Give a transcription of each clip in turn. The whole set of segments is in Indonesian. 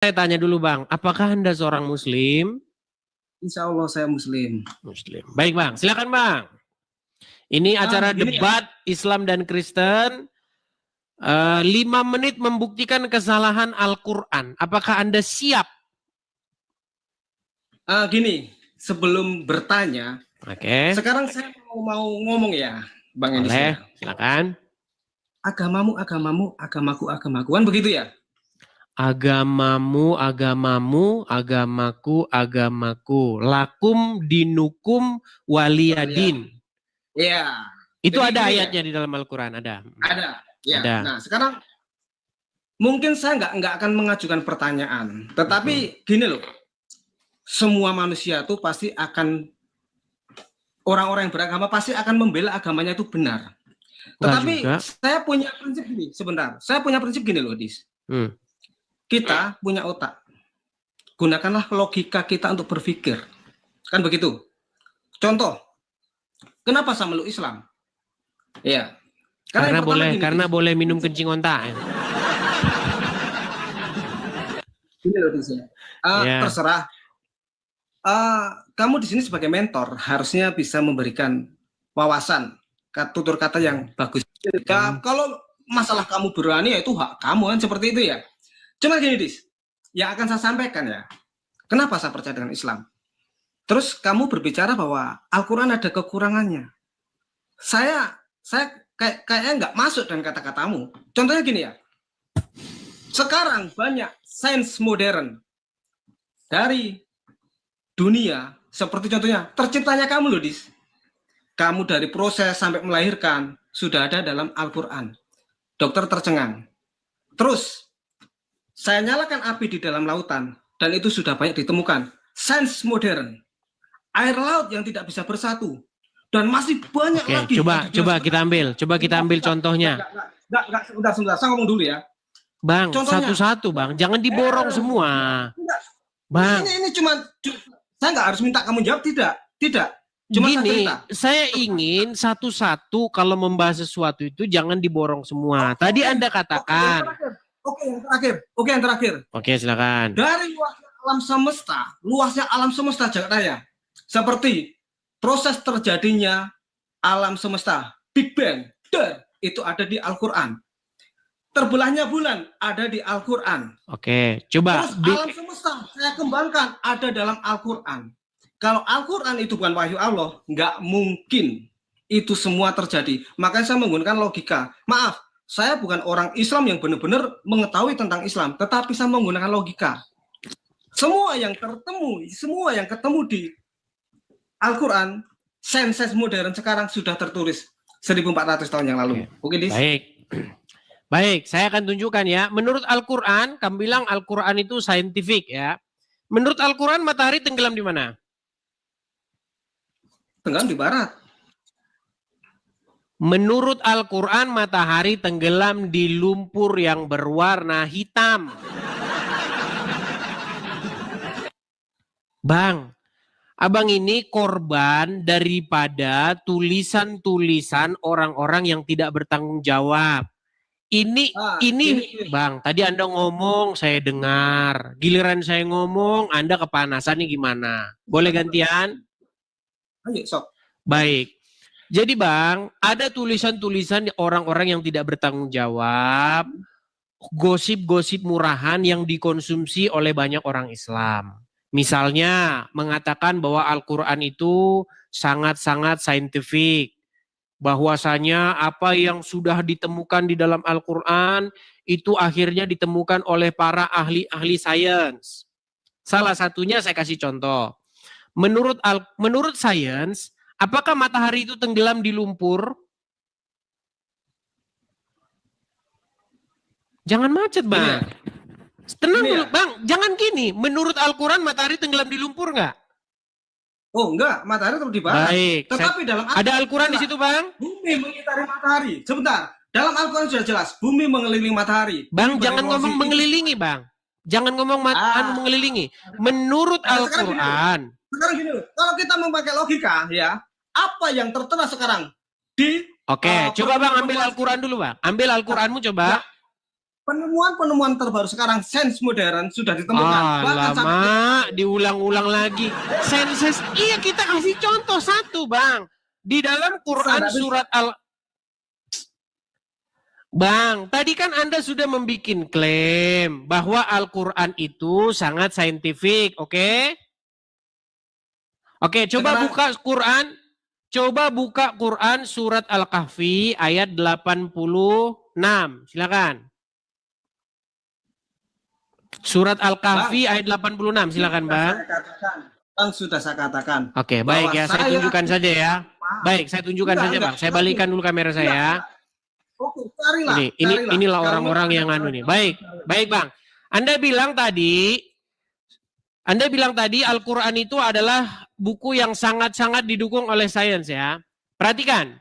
Saya tanya dulu Bang, apakah Anda seorang Muslim? Insya Allah saya Muslim. Muslim. Baik Bang, silakan Bang. Ini acara debat Islam dan Kristen. 5 menit membuktikan kesalahan Al-Quran. Apakah Anda siap? Gini, sebelum bertanya, sekarang saya mau ngomong ya, Bang Enis. Boleh, silakan. Agamamu, agamamu, agamaku, agamaku, kan begitu ya? Agamamu, agamamu, agamaku, agamaku. Lakum dinukum waliyadin. Iya. Itu ada ayatnya di dalam Al-Quran, ada. Ada. Ya. Ada. Nah, sekarang mungkin saya nggak akan mengajukan pertanyaan, tetapi gini loh, semua manusia itu pasti akan, orang-orang yang beragama pasti akan membela agamanya itu benar. Tetapi saya punya prinsip gini, sebentar. Saya punya prinsip gini loh, Dis. Kita punya otak. Gunakanlah logika kita untuk berpikir. Kan begitu. Contoh, kenapa saya meluk Islam? Ya. Karena boleh minum kencing onta. Ini loh, Dis. Terserah. Kamu di sini sebagai mentor harusnya bisa memberikan wawasan, tutur kata yang bagus. Kalau masalah kamu berani, ya itu hak kamu kan, seperti itu ya. Cuma gini, Dis, yang akan saya sampaikan ya, kenapa saya percaya dengan Islam. Terus kamu berbicara bahwa Al-Quran ada kekurangannya. Saya kayaknya nggak masuk dengan kata-katamu. Contohnya gini ya, sekarang banyak sains modern dari dunia, seperti contohnya terciptanya kamu loh, Dis. Kamu dari proses sampai melahirkan sudah ada dalam Al-Quran. Dokter tercengang. Terus saya nyalakan api di dalam lautan dan itu sudah banyak ditemukan. Sains modern, air laut yang tidak bisa bersatu, dan masih banyak lagi. Coba kita ambil contohnya. Enggak, sebentar, saya ngomong dulu ya. Bang, satu-satu Bang, jangan diborong semua. Bang, ini cuma, saya nggak harus minta kamu jawab, tidak. Cuma gini, saya ingin satu-satu kalau membahas sesuatu itu jangan diborong semua. Tadi Anda katakan. Oke, yang terakhir. Oke, silakan. Dari luasnya alam semesta jagat raya, seperti proses terjadinya alam semesta, Big Bang, itu ada di Al-Quran. Terbelahnya bulan ada di Al-Quran. Oke, coba. Terus alam semesta saya kembangkan ada dalam Al-Quran. Kalau Al-Quran itu bukan wahyu Allah, nggak mungkin itu semua terjadi. Makanya saya menggunakan logika. Maaf, saya bukan orang Islam yang benar-benar mengetahui tentang Islam, tetapi saya menggunakan logika. Semua yang ketemu di Al-Quran, sains modern sekarang sudah tertulis 1400 tahun yang lalu. Oke, Dis? Baik, saya akan tunjukkan ya. Menurut Al-Quran, kamu bilang Al-Quran itu saintifik ya. Menurut Al-Quran, matahari tenggelam di mana? Tenggelam di barat. Menurut Al-Quran, matahari tenggelam di lumpur yang berwarna hitam. Bang, abang ini korban daripada tulisan-tulisan orang-orang yang tidak bertanggung jawab. Ini Bang, tadi Anda ngomong, saya dengar. Giliran saya ngomong, Anda kepanasan nih gimana? Boleh gantian? Ayo, sok. Baik. Jadi Bang, ada tulisan-tulisan orang-orang yang tidak bertanggung jawab, gosip-gosip murahan yang dikonsumsi oleh banyak orang Islam. Misalnya mengatakan bahwa Al-Quran itu sangat-sangat saintifik. Bahwasanya apa yang sudah ditemukan di dalam Al-Quran itu akhirnya ditemukan oleh para ahli-ahli sains. Salah satunya saya kasih contoh. Menurut sains, apakah matahari itu tenggelam di lumpur? Jangan macet, Bang. Tenang dulu, Bang. Jangan gini. Menurut Al-Quran matahari tenggelam di lumpur nggak? Oh enggak, matahari tetap di barat. Baik. Tetapi dalam ada Al-Quran di situ, Bang? Bumi mengitari matahari. Sebentar. Dalam Al-Quran sudah jelas, bumi mengelilingi matahari. Bang, jangan ngomong mengelilingi, Bang. Jangan ngomong mengelilingi. Menurut Al-Quran. Sekarang gini loh, kalau kita memakai logika ya, apa yang tertera sekarang di Oke, coba Bang ambil Al-Quran dulu, Bang. Ambil Al-Quranmu coba. penemuan terbaru sekarang, sains modern sudah ditemukan. Bahkan sampai Lama diulang-ulang lagi. Senses, iya kita kasih contoh satu bang. Di dalam Quran surat Bang, tadi kan Anda sudah membuat klaim bahwa Al-Quran itu sangat saintifik, oke? Oke, coba buka Quran. Coba buka Quran surat Al-Kahfi ayat 86. Silakan. Surat Al-Kahfi ayat 86, silakan Bang. Sudah saya katakan. Oke, baik ya, saya tunjukkan saja ya. Baik, saya tunjukkan saja Bang. Saya balikan dulu kamera saya. Oke, carilah. Inilah orang-orang yang anu nih. Baik Bang. Anda bilang tadi Al-Quran itu adalah buku yang sangat-sangat didukung oleh sains ya. Perhatikan.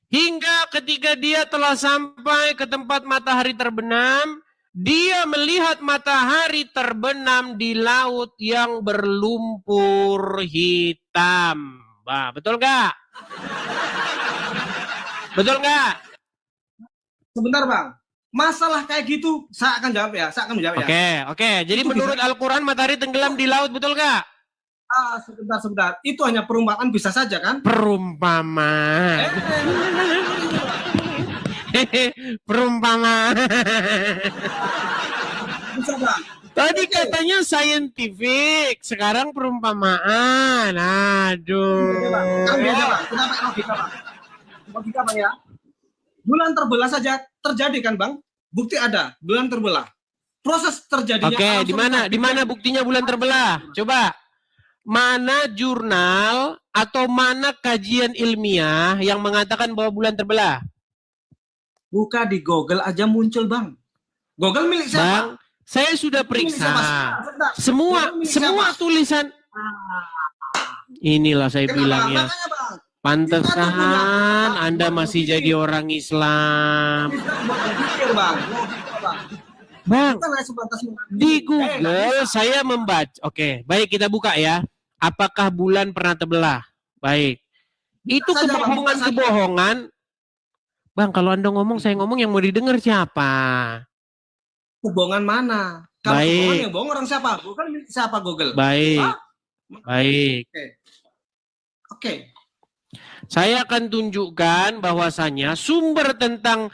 Hingga ketika dia telah sampai ke tempat matahari terbenam, dia melihat matahari terbenam di laut yang berlumpur hitam. Bah, betul nggak? Betul nggak? Sebentar Bang, masalah kayak gitu saya akan jawab ya, saya akan menjawab ya. Oke. Jadi itu menurut Al-Quran matahari tenggelam di laut, betul nggak? Sebentar. Itu hanya perumpamaan bisa saja kan? Perumpamaan. Perumpamaan. Bisa Bang. Tadi katanya scientific, sekarang perumpamaan. Aduh. Kenapa logika Bang? Logika Bang ya. Bulan terbelah saja terjadi kan Bang? Bukti ada, bulan terbelah. Proses terjadinya. Oke, di mana buktinya bulan terbelah? Coba. Mana jurnal atau mana kajian ilmiah yang mengatakan bahwa bulan terbelah? Buka di Google aja muncul Bang. Google milik siapa? Bang, saya sudah periksa. Semua tulisan. Inilah saya bilang ya. Pantesan Anda masih jadi orang Islam. Bang, di Google saya membaca. Oke, baik kita buka ya. Apakah bulan pernah terbelah? Baik. Itu kebohongan. Bang, kalau Anda ngomong, saya ngomong, yang mau didengar siapa? Kebohongan mana? Kalau kebohongan yang bohong orang siapa? Bukan siapa Google. Baik. Baik. Oke. Saya akan tunjukkan bahwasannya sumber tentang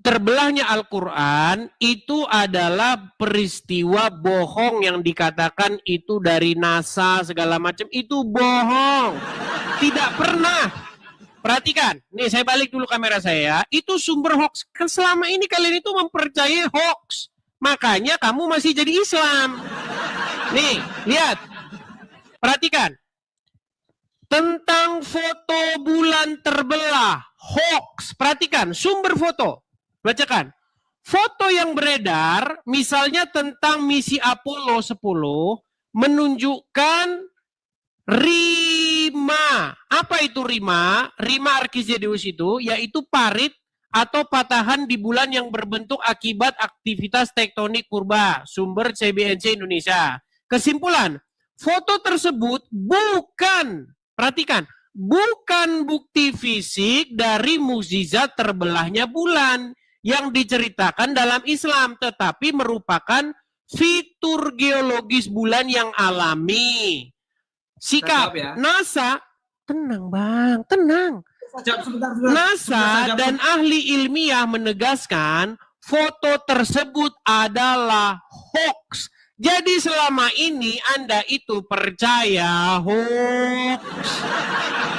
terbelahnya Al-Quran itu adalah peristiwa bohong yang dikatakan itu dari NASA segala macam. Itu bohong. Tidak pernah. Perhatikan. Nih saya balik dulu kamera saya. Itu sumber hoax. Kan selama ini kalian itu mempercayai hoax. Makanya kamu masih jadi Islam. Nih, lihat. Perhatikan. Tentang foto bulan terbelah, hoax. Perhatikan, sumber foto. Bacakan. Foto yang beredar, misalnya tentang misi Apollo 10, menunjukkan rima. Apa itu rima? Rima Archimedes itu, yaitu parit atau patahan di bulan yang berbentuk akibat aktivitas tektonik purba. Sumber CBNC Indonesia. Kesimpulan, foto tersebut bukan, perhatikan, bukan bukti fisik dari mukjizat terbelahnya bulan yang diceritakan dalam Islam, tetapi merupakan fitur geologis bulan yang alami. Sikap NASA, tenang Bang, tenang. NASA dan ahli ilmiah menegaskan foto tersebut adalah hoax. Jadi selama ini Anda itu percaya hoax.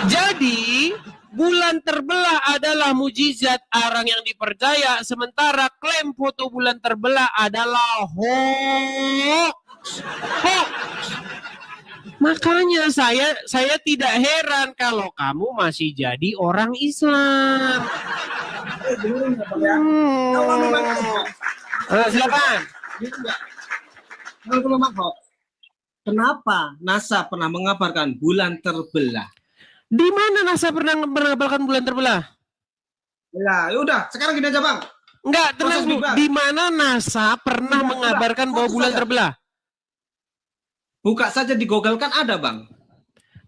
Jadi bulan terbelah adalah mukjizat orang yang dipercaya, sementara klaim foto bulan terbelah adalah hoax. Hoax. Makanya saya tidak heran kalau kamu masih jadi orang Islam. Silakan. Kalau memang hoax, kenapa NASA pernah mengabarkan bulan terbelah? Di mana NASA pernah mengabarkan bulan terbelah? Ya, udah. Sekarang gini aja Bang. Enggak, tenang Bu. Di mana NASA pernah mengabarkan bahwa bulan terbelah? Buka saja di Google kan ada Bang.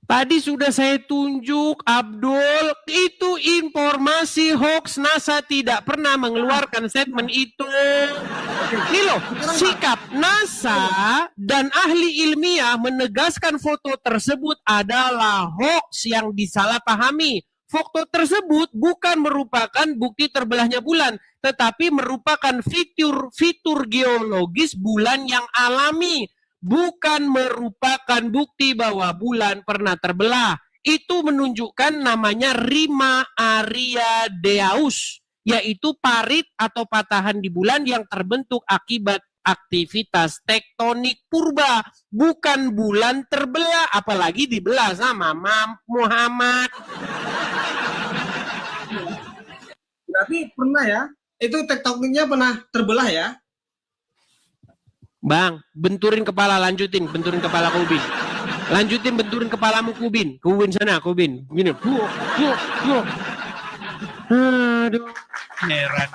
Tadi sudah saya tunjuk, Abdul, itu informasi hoax. NASA tidak pernah mengeluarkan statement itu. Ini loh, sikap NASA dan ahli ilmiah menegaskan foto tersebut adalah hoax yang disalahpahami. Foto tersebut bukan merupakan bukti terbelahnya bulan, tetapi merupakan fitur geologis bulan yang alami. Bukan merupakan bukti bahwa bulan pernah terbelah. Itu menunjukkan namanya Rima Ariadeus, yaitu parit atau patahan di bulan yang terbentuk akibat aktivitas tektonik purba. Bukan bulan terbelah, apalagi dibelah sama Muhammad. Berarti pernah ya? Itu tektoniknya pernah terbelah ya? Bang, benturin kepala, benturin kepala Kubin. Benturin kepalamu Kubin. Kubin sana, Kubin. Gini. Aduh, heran.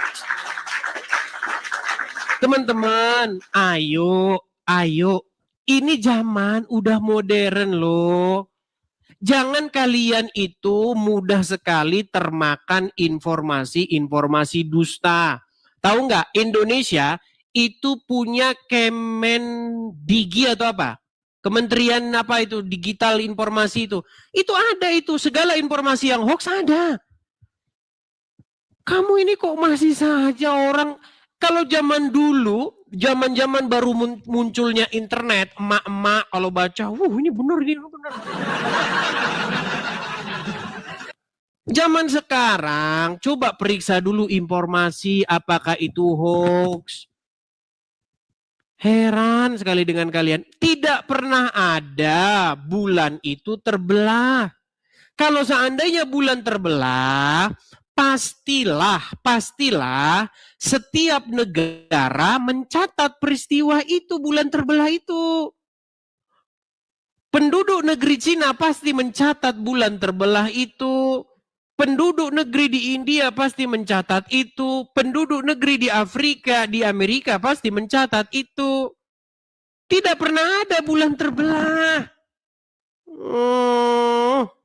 Teman-teman, ayo. Ini zaman udah modern loh. Jangan kalian itu mudah sekali termakan informasi dusta. Tahu nggak, Indonesia itu punya Kemendigi atau apa? Kementerian apa itu, digital informasi itu. Itu ada itu, segala informasi yang hoax ada. Kamu ini kok masih saja orang, kalau zaman dulu, zaman baru munculnya internet, emak-emak kalau baca, ini benar. Zaman sekarang, coba periksa dulu informasi apakah itu hoax. Heran sekali dengan kalian. Tidak pernah ada bulan itu terbelah. Kalau seandainya bulan terbelah, pastilah setiap negara mencatat peristiwa itu, bulan terbelah itu. Penduduk negeri Cina pasti mencatat bulan terbelah itu. Penduduk negeri di India pasti mencatat itu. Penduduk negeri di Afrika, di Amerika pasti mencatat itu. Tidak pernah ada bulan terbelah.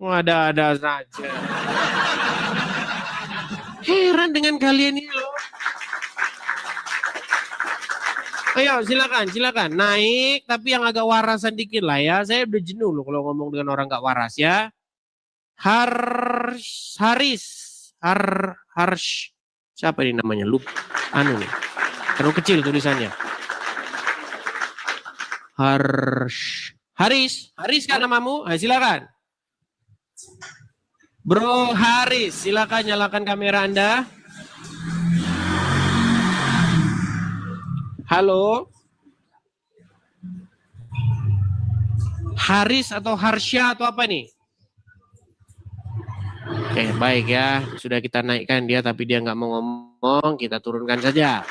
Ada-ada saja. Heran dengan kalian ini loh. Ayo silakan. Naik, tapi yang agak warasan dikit lah ya. Saya udah jenuh loh kalau ngomong dengan orang gak waras ya. Harsh. Siapa ini namanya? Lupa. Nih. Terlalu kecil tulisannya. Haris kan namamu? Silakan. Bro Haris, silakan nyalakan kamera Anda. Halo. Haris atau Harsya atau apa nih? Oke, baik ya. Sudah kita naikkan dia, tapi dia nggak mau ngomong. Kita turunkan saja.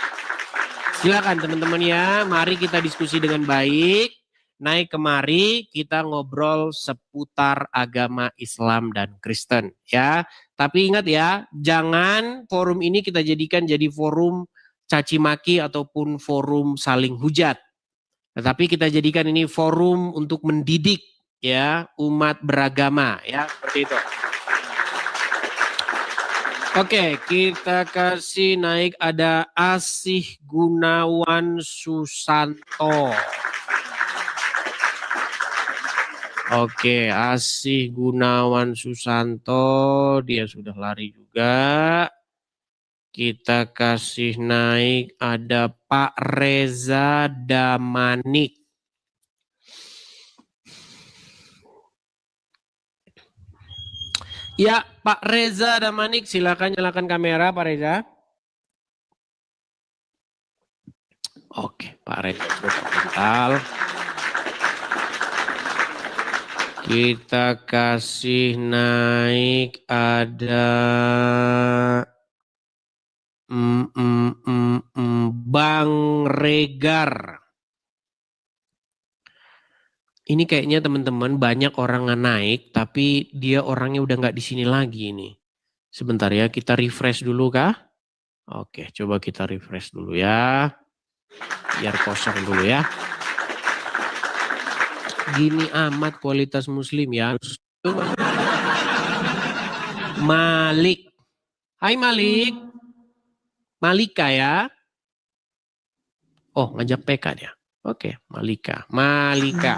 Silakan teman-teman ya. Mari kita diskusi dengan baik. Naik kemari, kita ngobrol seputar agama Islam dan Kristen ya. Tapi ingat ya, jangan forum ini kita jadikan jadi forum caci maki ataupun forum saling hujat. Tetapi kita jadikan ini forum untuk mendidik ya umat beragama ya, seperti itu. Oke, kita kasih naik, ada Asih Gunawan Susanto. Oke, Asih Gunawan Susanto, dia sudah lari juga. Kita kasih naik, ada Pak Reza Damanik. Ya, Pak Reza Damanik, silakan nyalakan kamera Pak Reza. Oke, Pak Reza bentar. Kita kasih naik, ada Bang Regar. Ini kayaknya teman-teman banyak orang yang naik, tapi dia orangnya udah nggak di sini lagi ini. Sebentar ya, kita refresh dulu kah? Oke, coba kita refresh dulu ya. Biar kosong dulu ya. Gini amat kualitas muslim ya. Malik. Hai Malik. Malika ya. Oh, ngajak PK dia. Oke, Malika. Malika.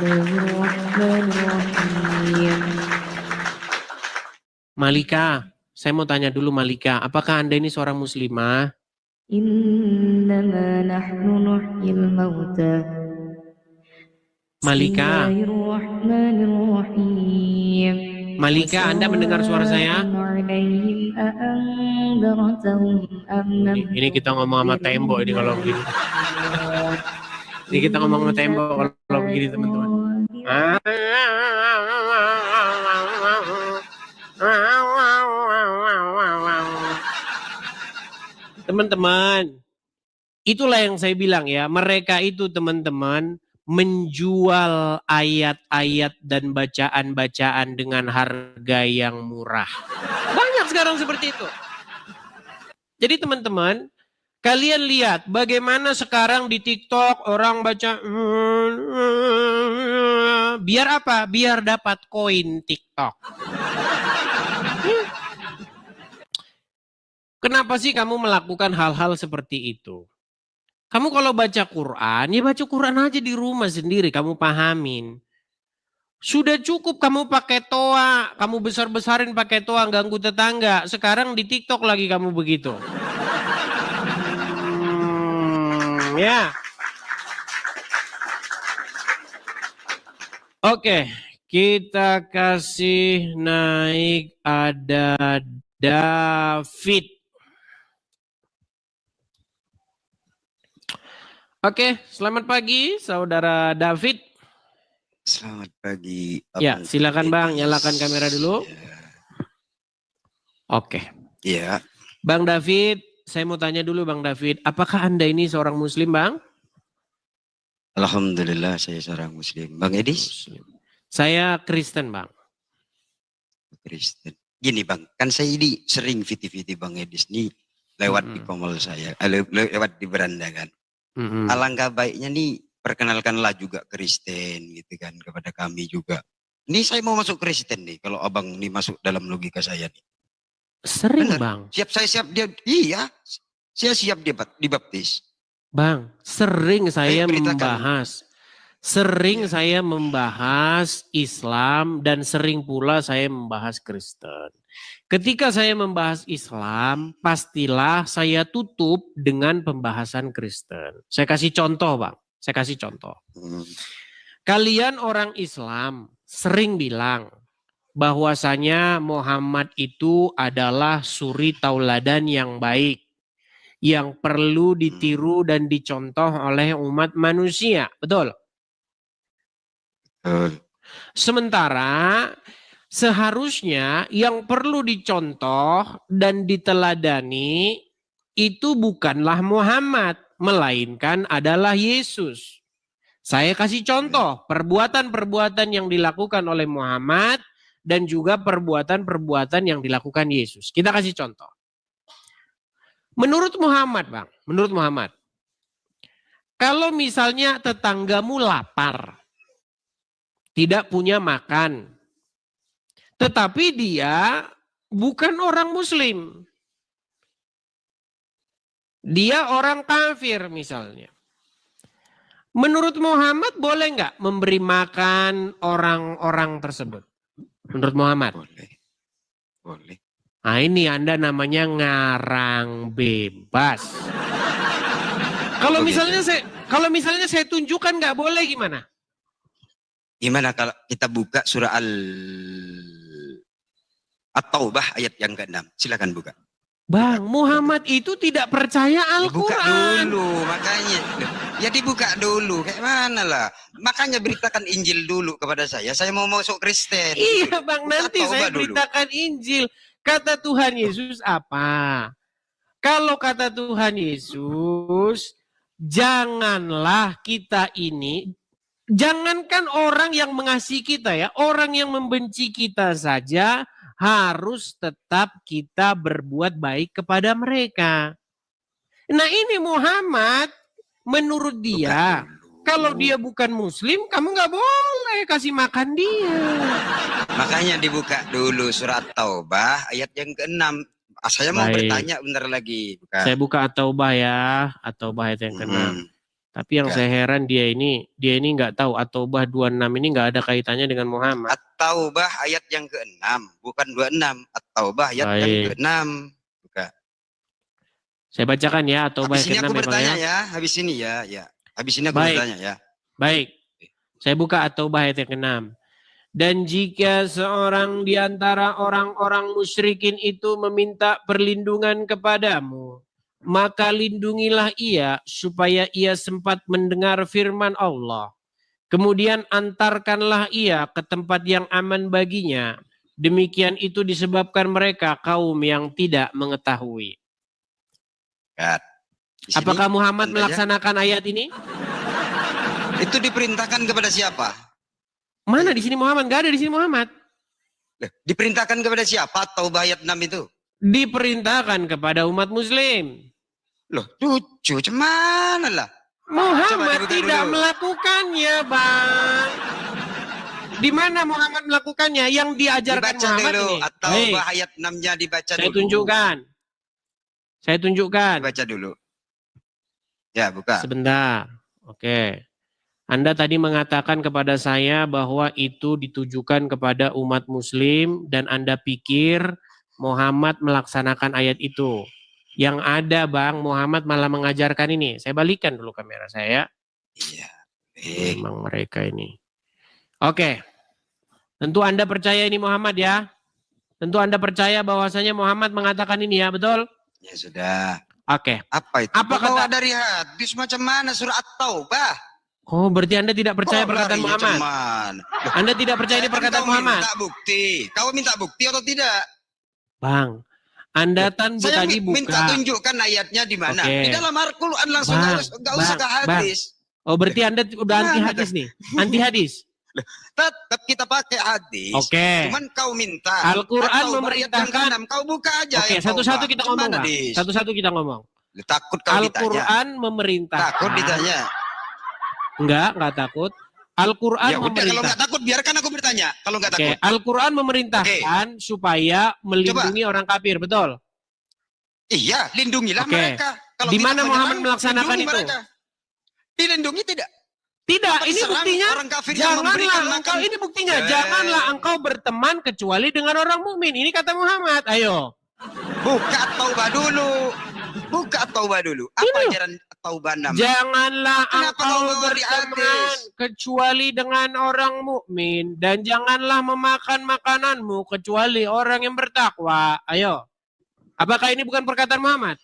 Malika, saya mau tanya dulu Malika, apakah Anda ini seorang muslimah? Innama nahnu nuhyil mauta. Malika. Bismillahirrahmanirrahim. Malika, Anda mendengar suara saya? Ini kita ngomong sama tembok ini kalau begini. Ini kita ngomong sama tembok kalau begini teman-teman. Teman-teman, itulah yang saya bilang ya, mereka itu teman-teman menjual ayat-ayat dan bacaan-bacaan dengan harga yang murah. Banyak sekarang seperti itu. Jadi teman-teman, kalian lihat bagaimana sekarang di TikTok orang baca biar apa? Biar dapat koin TikTok. Kenapa sih kamu melakukan hal-hal seperti itu? Kamu kalau baca Quran, ya baca Quran aja di rumah sendiri, kamu pahamin. Sudah cukup kamu pakai toa, kamu besar-besarin pakai toa, ganggu tetangga. Sekarang di TikTok lagi kamu begitu. Ya. Oke, kita kasih naik ada David. Oke, selamat pagi Saudara David. Selamat pagi. Ya, silakan Bang, nyalakan kamera dulu. Ya. Oke. Iya. Bang David, saya mau tanya dulu Bang David, apakah Anda ini seorang muslim Bang? Alhamdulillah saya seorang muslim. Bang Edis? Muslim. Saya Kristen Bang. Kristen. Gini Bang, kan saya ini sering viti-viti Bang Edis nih lewat di komol saya, lewat di beranda kan. Alangkah baiknya nih perkenalkanlah juga Kristen gitu kan kepada kami juga. Ini saya mau masuk Kristen nih kalau abang nih masuk dalam logika saya nih. Sering Bener. Bang. Saya siap dia, iya. Saya siap dibaptis. Bang, sering saya beritakan. saya membahas Islam dan sering pula saya membahas Kristen. Ketika saya membahas Islam, pastilah saya tutup dengan pembahasan Kristen. Saya kasih contoh Bang, saya kasih contoh. Kalian orang Islam sering bilang bahwasanya Muhammad itu adalah suri tauladan yang baik, yang perlu ditiru dan dicontoh oleh umat manusia. Betul? Sementara seharusnya yang perlu dicontoh dan diteladani itu bukanlah Muhammad, melainkan adalah Yesus. Saya kasih contoh perbuatan-perbuatan yang dilakukan oleh Muhammad dan juga perbuatan-perbuatan yang dilakukan Yesus. Kita kasih contoh. Menurut Muhammad, Bang, menurut Muhammad, kalau misalnya tetanggamu lapar, tidak punya makan, tetapi dia bukan orang Muslim, dia orang kafir misalnya. Menurut Muhammad boleh nggak memberi makan orang-orang tersebut? Menurut Muhammad? Boleh. Boleh. Nah ini Anda namanya ngarang bebas. Kalau misalnya saya tunjukkan nggak boleh gimana? Gimana kalau kita buka surah At-Taubah ayat yang ke-6. Silakan buka. Bang, Muhammad itu tidak percaya Al-Quran. Dibuka dulu, makanya. Ya dibuka dulu, kayak mana lah. Makanya beritakan Injil dulu kepada saya. Saya mau masuk Kristen. Iya Bang, nanti saya dulu. beritakan Injil. Kata Tuhan Yesus apa? Kalau kata Tuhan Yesus, janganlah kita ini, jangankan orang yang mengasihi kita ya, orang yang membenci kita saja harus tetap kita berbuat baik kepada mereka. Nah ini Muhammad menurut dia, Kalau dia bukan muslim, kamu nggak boleh kasih makan dia. Makanya dibuka dulu surat Taubah ayat yang ke-6. Saya mau Baik. bertanya bentar lagi. Buka. Saya buka At-Taubah ya, At-Taubah ayat yang ke-6. Tapi yang Ya. saya heran dia ini nggak tahu At-Taubah 26 ini nggak ada kaitannya dengan Muhammad. At-Taubah ayat yang ke-6, bukan 26. At-Taubah ayat yang Baik. ke-6. Buka. Saya bacakan ya At-Taubah Habis ini ayat aku ke-6 bertanya ya. ya. Habis ini ya. Habis ini aku Baik. bertanya ya. Baik. Saya buka At-Taubah ayat yang ke-6. Dan jika seorang di antara orang-orang musyrikin itu meminta perlindungan kepadamu, maka lindungilah ia supaya ia sempat mendengar firman Allah. Kemudian antarkanlah ia ke tempat yang aman baginya. Demikian itu disebabkan mereka kaum yang tidak mengetahui. Lihat. Di sini, Apakah Muhammad tandanya, melaksanakan ayat ini? itu diperintahkan kepada siapa? Mana di sini Muhammad? Gak ada di sini Muhammad. Loh, diperintahkan kepada siapa? Taubah ayat 6 itu. Diperintahkan kepada umat muslim. Loh, lucu. Cuman lah. Muhammad dibuka tidak dulu. melakukannya, Bang. Di mana Muhammad melakukannya? Yang diajarkan Dibaca Muhammad dulu. ini. At-Taubah ayat 6-nya dibaca Saya dulu. tunjukkan. Saya tunjukkan. Dibaca dulu. Ya, buka. Sebentar. Oke. Anda tadi mengatakan kepada saya bahwa itu ditujukan kepada umat muslim dan Anda pikir Muhammad melaksanakan ayat itu. Yang ada Bang, Muhammad malah mengajarkan ini. Saya balikan dulu kamera saya. Iya. Memang mereka ini. Oke. Tentu Anda percaya ini Muhammad ya. Tentu Anda percaya bahwasanya Muhammad mengatakan ini ya, betul? Ya sudah. Oke. Apa itu? Apa Bawa kata- dari hadis macam mana surah At-Taubah? Oh, berarti Anda tidak percaya Oh, perkataan lari, Muhammad. cuman. Anda tidak percaya di Kan perkataan kau Muhammad. minta bukti. Kau minta bukti atau tidak? Bang, Anda Saya tadi minta buka. tunjukkan ayatnya di mana. Oke. Di dalam Al-Quran langsung, Bang, nggak usah ke Bang, hadis. Oh, berarti Anda udah Gimana anti hadis nih. Anti hadis. Tetap kita pakai hadis. Oke. Cuman kau minta. Al-Quran At-Taubah ayat yang memerintahkan. ke-6, kau buka aja. Oke, ayat satu-satu Taubah. kita Macam ngomong, mana, Bang. Dis? Satu-satu kita ngomong. Takut kau ditanya. Al-Quran memerintahkan. Takut ditanya. Enggak takut. Al-Quran Ya udah, kalau memerintahkan. nggak takut biarkan aku bertanya. Kalau nggak Oke, takut. Al-Quran memerintahkan supaya melindungi orang kafir, betul? Iya, lindungilah Oke. mereka. Kalau Di tidak mana Muhammad menyerang, melaksanakan lindungi itu? mereka. Dilindungi tidak? Tidak, Apa ini diserang buktinya. orang kafir yang memberikan Janganlah makan? engkau, ini buktinya. Eh. Janganlah engkau berteman kecuali dengan orang mukmin. Ini kata Muhammad. Ayo. Buka Taubah dulu. Buka Taubah dulu. Apa Ini. ajaran Taubah 6? Janganlah Kenapa engkau kau bawa di berteman hadis? kecuali dengan orang mukmin dan janganlah memakan makananmu kecuali orang yang bertakwa. Ayo. Apakah ini bukan perkataan Muhammad?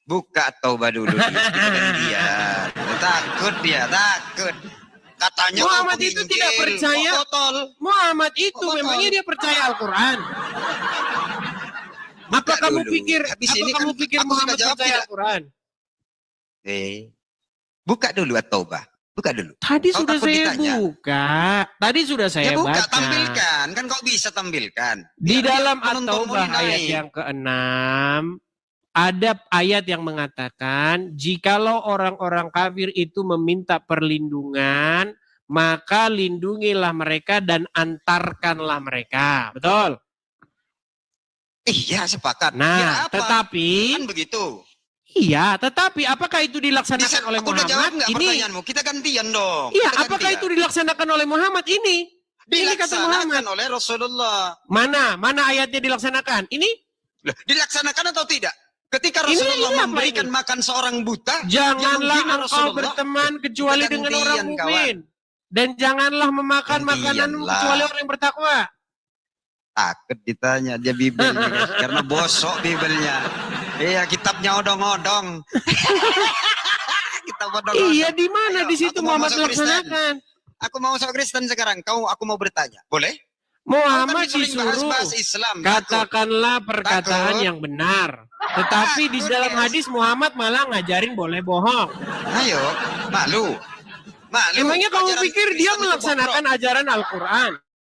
Buka Taubah dulu. Dia. Takut dia, takut. Katanya Muhammad kau itu penginjil, tidak percaya. kau botol. Muhammad itu Betul. memangnya dia percaya Al-Quran. Apa Buka kamu dulu. pikir? Habis Apa ini kamu kan pikir aku Muhammad sudah jawab percaya tidak. Al-Quran? Buka dulu At-Taubah. Buka dulu. Tadi Kau sudah takut saya ditanya? buka. Tadi sudah saya Ya buka, baca. tampilkan. Kan kau bisa tampilkan. Di Biar dalam penontonmu At-Taubah naik. ayat yang ke-6 ada ayat yang mengatakan jikalau orang-orang kafir itu meminta perlindungan maka lindungilah mereka dan antarkanlah mereka. Betul? Iya, sepakat. Nah, Kira apa? tetapi Kan begitu. iya, tetapi apakah itu dilaksanakan oleh Aku udah jawab Muhammad? nggak Ini pertanyaanmu? Kita gantian dong. iya, Kita apakah gantian. itu dilaksanakan oleh Muhammad ini? Ini kata Muhammad. Dilaksanakan oleh Rasulullah. Mana ayatnya dilaksanakan? Ini Loh, dilaksanakan atau tidak? Ketika Ini Rasulullah apa memberikan ini? makan seorang buta, janganlah yang menghina engkau Rasulullah, berteman kecuali kita dengan orang gantian, mukmin. Dan janganlah memakan Gantian makananmu lah. kecuali orang yang bertakwa. takut ditanya dia Bibelnya guys. Karena bosok Bibelnya. Iya, kitabnya odong-odong. Kitab odong-odong. Iya, di mana Ayo, di situ aku mau Muhammad masuk Kristen. melaksanakan? Aku mau masuk Kristen sekarang. Aku mau bertanya. Boleh? Muhammad Kau kan sering bahas disuruh Islam. Takut. katakanlah perkataan Takut. yang benar. Tetapi di Takut, dalam guys. hadis Muhammad malah ngajarin boleh bohong. Ayo, malu. Malu. Emangnya kamu Ajaran pikir dia Kristen itu melaksanakan ajaran Al-Quran? bobrok.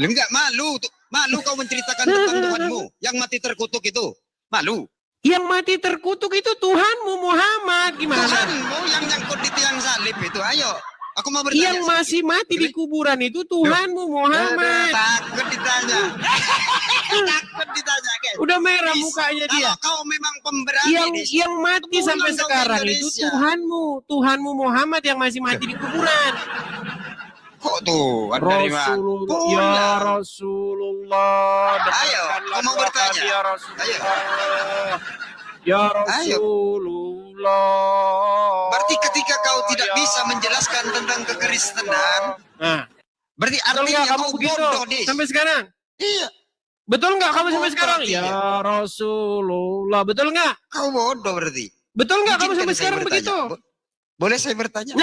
Enggak, malu. Malu kau menceritakan tentang Tuhanmu yang mati terkutuk itu. Malu. Yang mati terkutuk itu Tuhanmu Muhammad. Gimana? Tuhanmu yang nyangkut di tiang salib itu. Ayo, aku mau bertanya. Yang masih mati di kuburan itu Tuhanmu Muhammad. Takut ditanya. Takut ditanya, guys. Udah merah mukanya dia. Kalau kau memang pemberani, Yang mati sampai sekarang itu Tuhanmu Muhammad yang masih mati di kuburan. Kok tuh? Rasulullah, ya Rasulullah. Ayo, kau mau bertanya. Ya Rasulullah. Ya Rasulullah. Berarti ketika kau tidak bisa menjelaskan tentang kekristenan, berarti artinya kamu kau begitu bodoh, Dis. sampai sekarang? Iya. Betul nggak kamu sampai Bodoh sekarang? artinya. Ya Rasulullah. Betul nggak? Kau bodoh berarti. Betul nggak kamu Izinkan sampai saya sekarang bertanya. begitu? Boleh saya bertanya?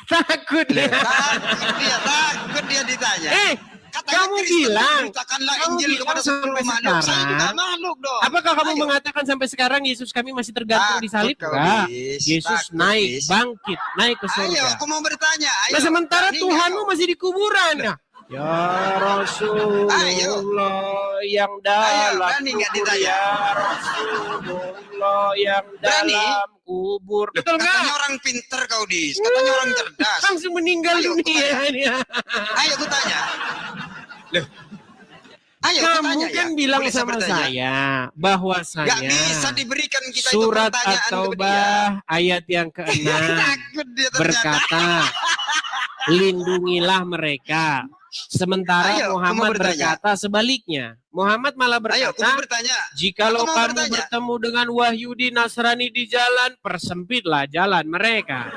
Takut ya. Takut dia ditanya. Katanya Kamu Kristen bilang, beritakanlah kamu Injil bilang kepada sampai seluruh makhluk. Saya sekarang, juga makhluk dong. apakah kamu Ayo. mengatakan sampai sekarang Yesus kami masih tergantung di salib? Takut kau, Enggak. Dis. Yesus Takut, naik, Dis. bangkit, naik ke Ayo, surga. aku mau bertanya. Ayo. Nah sementara Berani Tuhanmu nggak kau? masih di kuburan. Ya Rasulullah yang dalam berani nggak kubur. ditanya? Ya Rasulullah yang Berani? dalam kubur. Betul Katanya nggak? orang pinter kau, Dis. Katanya orang cerdas. Langsung meninggal Ayo, dunia. Ayo aku tanya. Loh. Ayo aku Kamu tanya kan ya. bilang Boleh saya sama bertanya? saya bahwasanya Gak bisa diberikan kita surat itu pertanyaan ke dia. At-Taubah ayat yang ke-6 Takut dia ternyata. berkata, lindungilah mereka. Sementara Ayo, aku mau Muhammad bertanya. berkata sebaliknya. Muhammad malah Ayo, aku mau berkata, bertanya. jikalau Aku mau kamu bertanya. bertemu dengan Wahyudi Nasrani di jalan, persempitlah jalan mereka.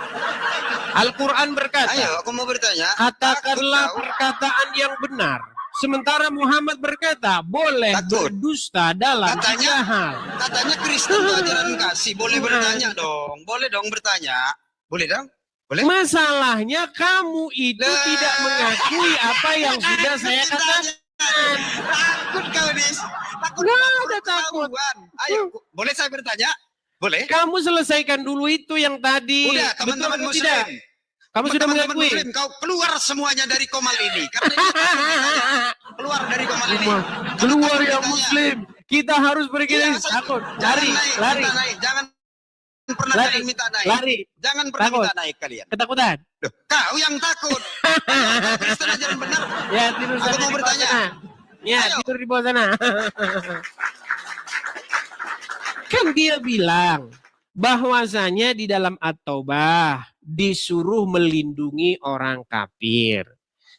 Al-Quran berkata, Ayo, aku mau bertanya. katakanlah Takut kau? perkataan yang benar. Sementara Muhammad berkata, boleh Takut. berdusta dalam Katanya- tiga hal. Katanya Kristen itu ajaran kasih. Boleh bertanya dong. Boleh dong bertanya. Boleh dong? Boleh? Masalahnya kamu itu Lah. tidak mengakui apa yang sudah saya katakan. Takut kau, Dis. Takut. Nggak kau ada takut. ketahuan. Ayo, boleh saya bertanya? Boleh? Kamu selesaikan dulu itu yang tadi. Udah, Betul teman-teman atau muslim. tidak? Kamu sudah Teman-teman mengakui. muslim, kau keluar semuanya dari komal ini. Karena ini keluar dari komal ini. Keluar Kalau ya kamu Muslim. Kita harus pergi Iya, dari takut. Jangan Lari, naik, lari, minta naik. Jangan pernah Lari. kalian minta naik. lari. Jangan pernah Takut. minta naik kalian. Ketakutan. Loh, kau yang takut. Kristen ajaran benar. Ya tidur Aku sana mau di bawah bertanya. sana. Ya Ayo. tidur di bawah sana. Kan dia bilang bahwasanya di dalam At-Taubah disuruh melindungi orang kafir.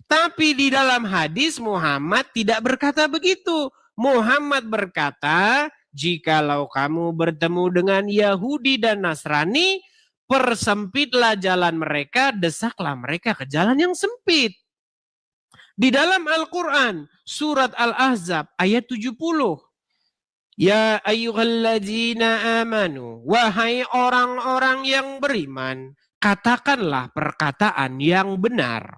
Tapi di dalam hadis Muhammad tidak berkata begitu. Muhammad berkata, jikalau kamu bertemu dengan Yahudi dan Nasrani, persempitlah jalan mereka, desaklah mereka ke jalan yang sempit. Di dalam Al-Quran, surat Al-Ahzab ayat 70. Ya ayyuhalladzina amanu, wahai orang-orang yang beriman, katakanlah perkataan yang benar.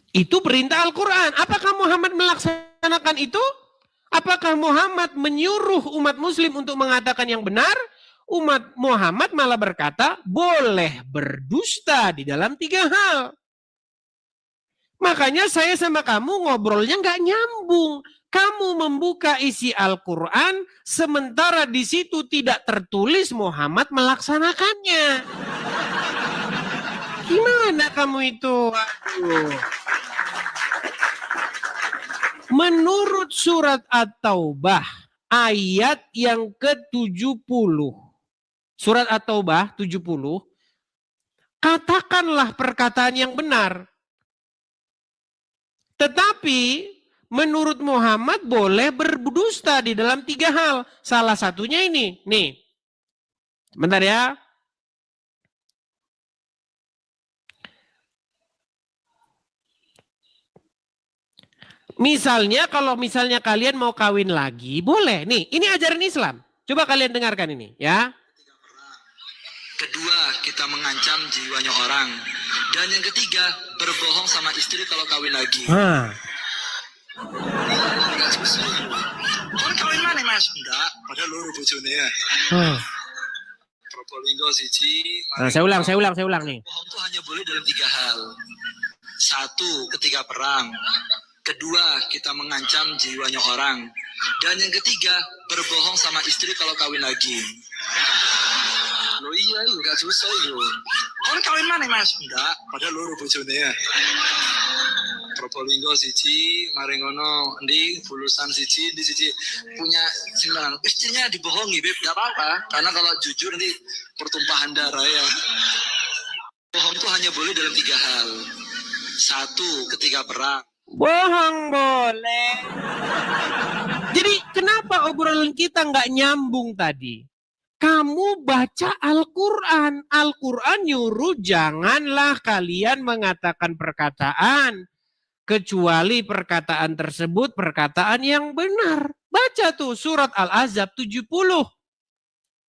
Itu perintah Al-Quran. Apakah Muhammad melaksanakan itu? Apakah Muhammad menyuruh umat muslim untuk mengatakan yang benar? Umat Muhammad malah berkata, boleh berdusta di dalam 3 hal. Makanya saya sama kamu ngobrolnya nggak nyambung. Kamu membuka isi Al-Quran, sementara di situ tidak tertulis Muhammad melaksanakannya. Gimana kamu itu? Aduh. Menurut surat At-Taubah ayat yang ke-70. Surat At-Taubah 70. Katakanlah perkataan yang benar. Tetapi menurut Muhammad boleh berdusta di dalam 3 hal. Salah satunya ini. Nih. Bentar ya. Misalnya kalau misalnya kalian mau kawin lagi, boleh. Nih, ini ajaran Islam. Coba kalian dengarkan ini ya. Kedua, kita mengancam jiwanya orang. Dan yang ketiga, berbohong sama istri kalau kawin lagi. Enggak susah. Kan kawin mana, Mas? Enggak, padahal lu bojone ya. Probolinggo siji. Nah, saya ulang nih. Bohong itu hanya boleh dalam 3 hal. 1, ketika perang. Kedua, kita mengancam jiwanya orang. Dan yang ketiga, berbohong sama istri kalau kawin lagi. Lo iya, itu gak susah itu. Kan kawin mana mas? Enggak, padahal loro bojone ya. Probolinggo siji, Marengono, di Bulusan siji, di siji punya simbangan. Istrinya dibohongi, Beb, gak apa-apa. Karena kalau jujur nanti pertumpahan darah ya. Bohong itu hanya boleh dalam 3 hal. 1, ketika perang. Bohong boleh. Jadi kenapa obrolan kita nggak nyambung tadi? Kamu baca Al-Quran. Al-Quran nyuruh janganlah kalian mengatakan perkataan. Kecuali perkataan tersebut perkataan yang benar. Baca tuh surat Al-Ahzab 70.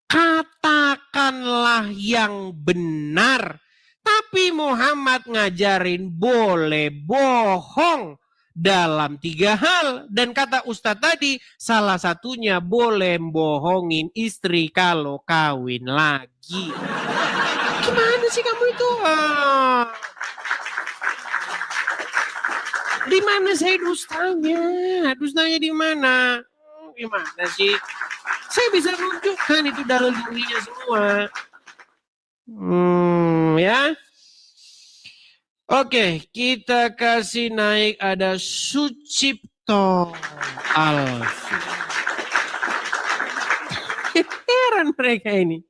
Katakanlah yang benar. Tapi Muhammad ngajarin boleh bohong dalam 3 hal. Dan kata Ustadz tadi, salah satunya boleh bohongin istri kalau kawin lagi. Gimana sih kamu itu? Di mana saya dustanya? Dustanya di mana? Gimana sih? Saya bisa nunjukkan itu dalil-dalilnya semua. Ya. Oke, kita kasih naik ada Sucipto Alfi. Heran mereka ini.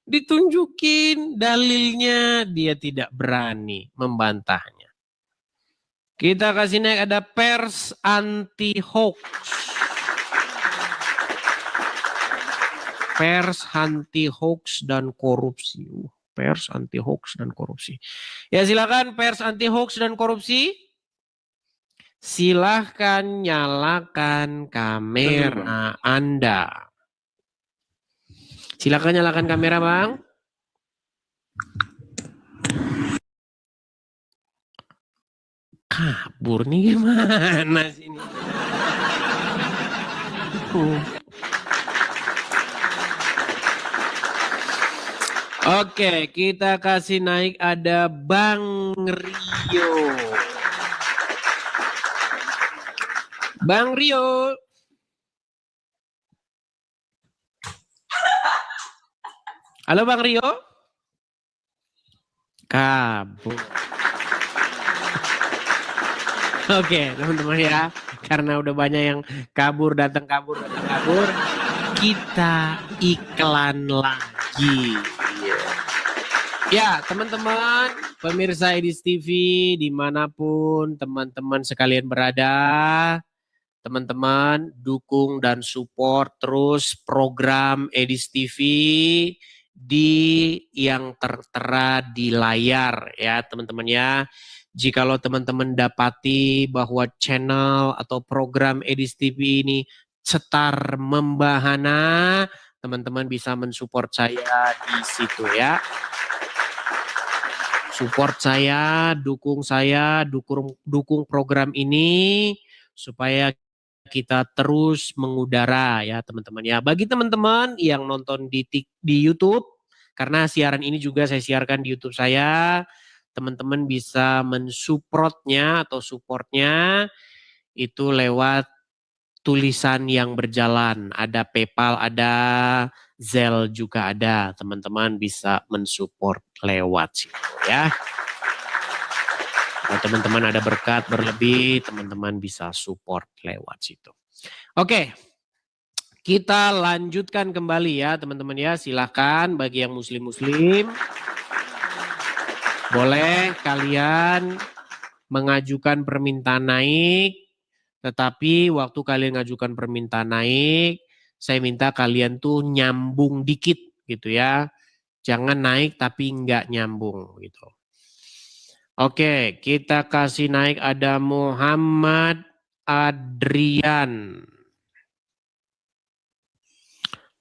Ditunjukin dalilnya, dia tidak berani membantahnya. Kita kasih naik ada pers anti hoax. Pers anti hoax dan korupsi. Pers anti hoax dan korupsi. Ya silakan pers anti hoax dan korupsi. Silahkan nyalakan kamera Anda. Silakan nyalakan kamera, Bang. Kabur nih gimana sih ini? Oke, kita kasih naik ada Bang Rio. Bang Rio. Halo Bang Rio. Kabur. Oke, teman-teman ya. Karena udah banyak yang kabur, datang kabur. Kita iklan lagi. Ya, teman-teman, pemirsa Edis TV, dimanapun teman-teman sekalian berada, teman-teman dukung dan support terus program Edis TV di yang tertera di layar ya teman-teman ya. Jikalau teman-teman dapati bahwa channel atau program Edis TV ini cetar membahana, teman-teman bisa mensupport saya di situ ya. Support saya, dukung program ini supaya kita terus mengudara ya teman-teman ya. Bagi teman-teman yang nonton di YouTube, karena siaran ini juga saya siarkan di YouTube saya, teman-teman bisa mensupportnya atau supportnya itu lewat tulisan yang berjalan. Ada PayPal, ada Zelle juga ada. Teman-teman bisa mensupport lewat situ ya. Kalau teman-teman ada berkat berlebih, teman-teman bisa support lewat situ. Oke, kita lanjutkan kembali ya teman-teman ya. Silahkan bagi yang muslim-muslim, boleh kalian mengajukan permintaan naik, tetapi waktu kalian mengajukan permintaan naik, saya minta kalian tuh nyambung dikit gitu ya. Jangan naik tapi nggak nyambung gitu. Oke, kita kasih naik ada Muhammad Adrian.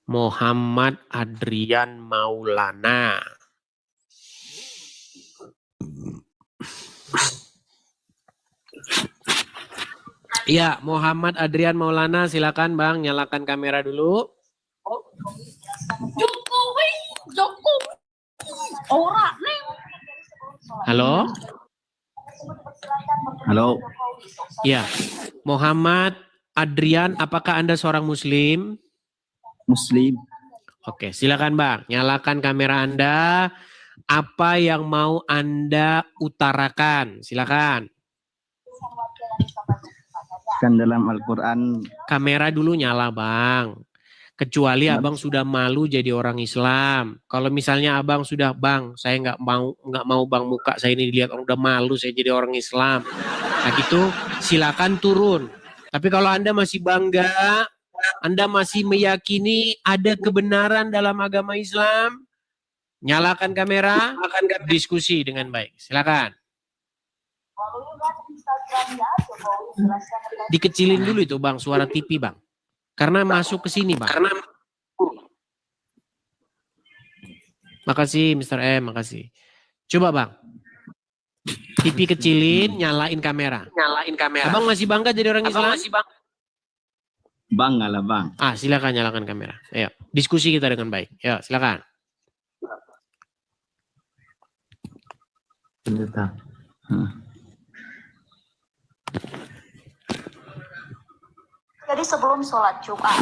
Muhammad Adrian Maulana. Iya, Muhammad Adrian Maulana, silakan Bang, nyalakan kamera dulu. Jokowi. Ora nih. Halo? Halo. Iya, Muhammad Adrian, apakah Anda seorang Muslim? Muslim. Oke, silakan Bang. Nyalakan kamera Anda. Apa yang mau Anda utarakan? Silakan. Kan dalam Al-Quran Kamera dulu nyala Bang. Kecuali Abang sudah malu jadi orang Islam. Kalau misalnya Abang sudah, Bang, saya nggak mau Bang muka saya ini dilihat orang, udah malu saya jadi orang Islam. Nah gitu, silakan turun. Tapi kalau Anda masih bangga, Anda masih meyakini ada kebenaran dalam agama Islam, nyalakan kamera, diskusi dengan baik. Silakan. Dikecilin dulu itu Bang, suara TV Bang. Karena masuk ke sini Bang. Makasih Mr. M, makasih. Coba Bang. TV kecilin, nyalain kamera. Abang masih bangga jadi orang Islam? bangga lah bang. Silakan nyalakan kamera. Ayo, diskusi kita dengan baik. Ya, silakan. Pendeta. Jadi sebelum sholat Jumat.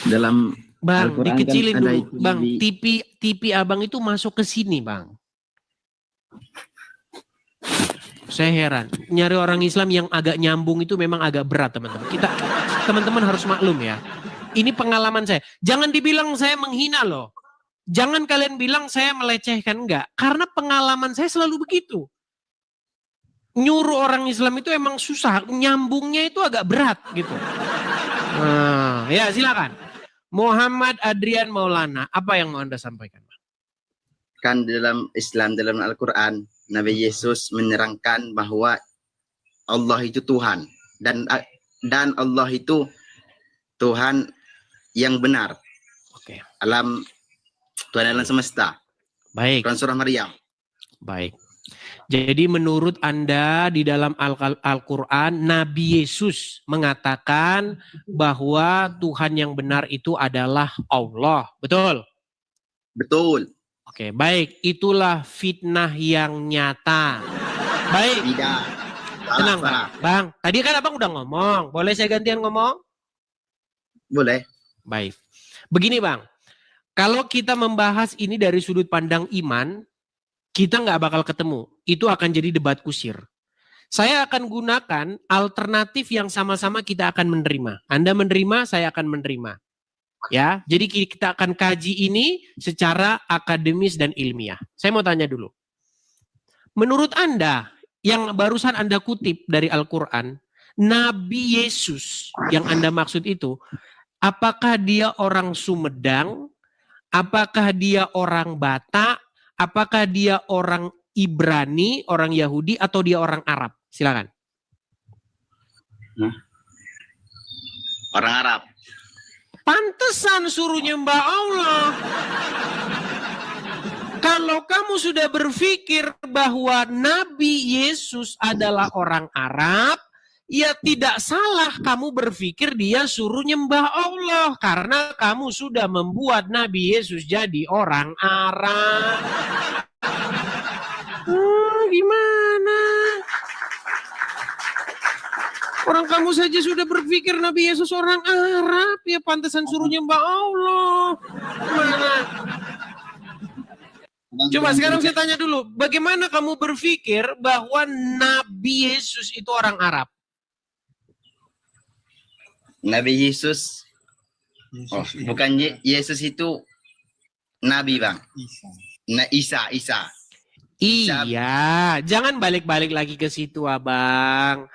Dalam Bang, Al-Quran dikecilin kan ada dulu. itu Bang, di- TV Abang itu masuk ke sini, Bang. Saya heran. Nyari orang Islam yang agak nyambung itu memang agak berat, teman-teman. Teman-teman harus maklum ya. Ini pengalaman saya. Jangan dibilang saya menghina loh. Jangan kalian bilang saya melecehkan, enggak. Karena pengalaman saya selalu begitu. Nyuruh orang Islam itu emang susah. Nyambungnya itu agak berat gitu. Nah, ya silakan. Muhammad Adrian Maulana, apa yang mau Anda sampaikan? Kan dalam Islam, dalam Al-Quran, Nabi Yesus menerangkan bahwa Allah itu Tuhan. Dan Allah itu Tuhan yang benar. Oke. Tuhan alam semesta. Baik. Quran surah Maryam. Baik. Jadi menurut Anda di dalam Al-Quran, Nabi Yesus mengatakan bahwa Tuhan yang benar itu adalah Allah. Betul? Betul. Oke, baik. Itulah fitnah yang nyata. Baik. Tidak. Tenang, Bang. Bang, tadi kan Abang udah ngomong. Boleh saya gantian ngomong? Boleh. Baik. Begini, Bang. Kalau kita membahas ini dari sudut pandang iman, kita nggak bakal ketemu. Itu akan jadi debat kusir. Saya akan gunakan alternatif yang sama-sama kita akan menerima. Anda menerima, saya akan menerima. Ya, jadi kita akan kaji ini secara akademis dan ilmiah. Saya mau tanya dulu. Menurut Anda, yang barusan Anda kutip dari Al-Quran, Nabi Yesus yang Anda maksud itu, apakah dia orang Sumedang? Apakah dia orang Batak? Apakah dia orang Ibrani, orang Yahudi, atau dia orang Arab? Silakan. Orang Arab. Pantesan suruh nyembah Allah. Kalau kamu sudah berpikir bahwa Nabi Yesus adalah orang Arab, ya tidak salah kamu berpikir dia suruh nyembah Allah. Karena kamu sudah membuat Nabi Yesus jadi orang Arab. Gimana? Orang kamu saja sudah berpikir Nabi Yesus orang Arab, ya pantesan suruh nyembah Allah. Mana? Coba sekarang saya tanya dulu, bagaimana kamu berpikir bahwa Nabi Yesus itu orang Arab? Nabi Yesus. Bukan Yesus itu Nabi bang. Isa. Iya, jangan balik-balik lagi ke situ abang.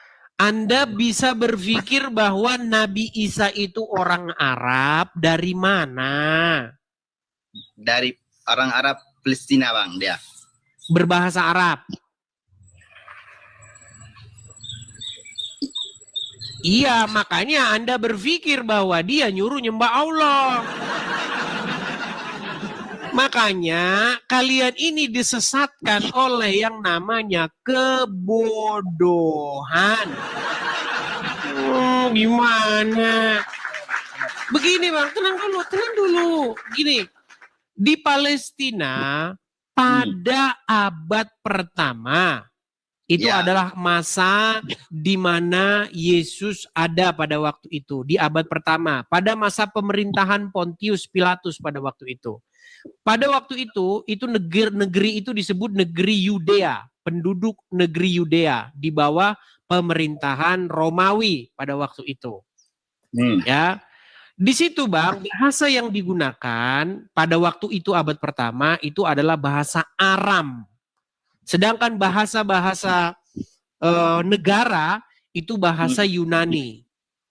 Anda bisa berpikir bahwa Nabi Isa itu orang Arab dari mana? Dari orang Arab Palestina bang dia. Berbahasa Arab. Iya, makanya Anda berpikir bahwa dia nyuruh nyembah Allah. Makanya kalian ini disesatkan oleh yang namanya kebodohan. Gimana? Begini bang, tenang dulu. Gini, di Palestina pada abad pertama Itu Ya. adalah masa di mana Yesus ada pada waktu itu, di abad pertama, pada masa pemerintahan Pontius Pilatus pada waktu itu. Pada waktu itu negeri itu disebut negeri Yudea, penduduk negeri Yudea di bawah pemerintahan Romawi pada waktu itu. Ya. Di situ Bang, bahasa yang digunakan pada waktu itu abad pertama itu adalah bahasa Aram. Sedangkan bahasa-bahasa negara itu bahasa Yunani.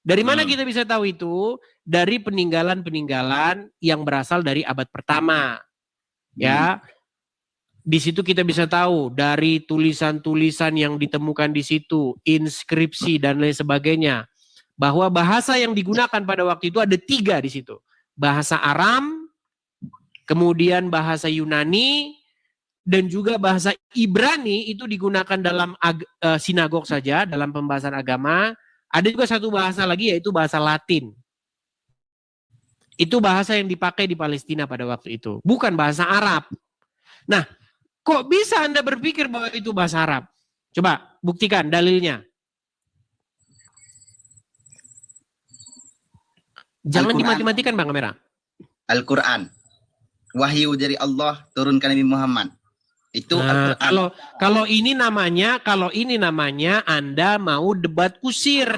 Dari mana kita bisa tahu itu? Dari peninggalan-peninggalan yang berasal dari abad pertama. Ya. Di situ kita bisa tahu dari tulisan-tulisan yang ditemukan di situ, inskripsi dan lain sebagainya. Bahwa bahasa yang digunakan pada waktu itu ada 3 di situ. Bahasa Aram, kemudian bahasa Yunani, dan juga bahasa Ibrani itu digunakan dalam sinagog saja, dalam pembahasan agama. Ada juga satu bahasa lagi yaitu bahasa Latin. Itu bahasa yang dipakai di Palestina pada waktu itu. Bukan bahasa Arab. Nah, kok bisa Anda berpikir bahwa itu bahasa Arab? Coba buktikan dalilnya. Jangan dimati-matikan Bang kamera. Al-Quran. Wahyu dari Allah turun ke Nabi Muhammad. Itu Al-Quran. Kalau ini namanya Anda mau debat kusir.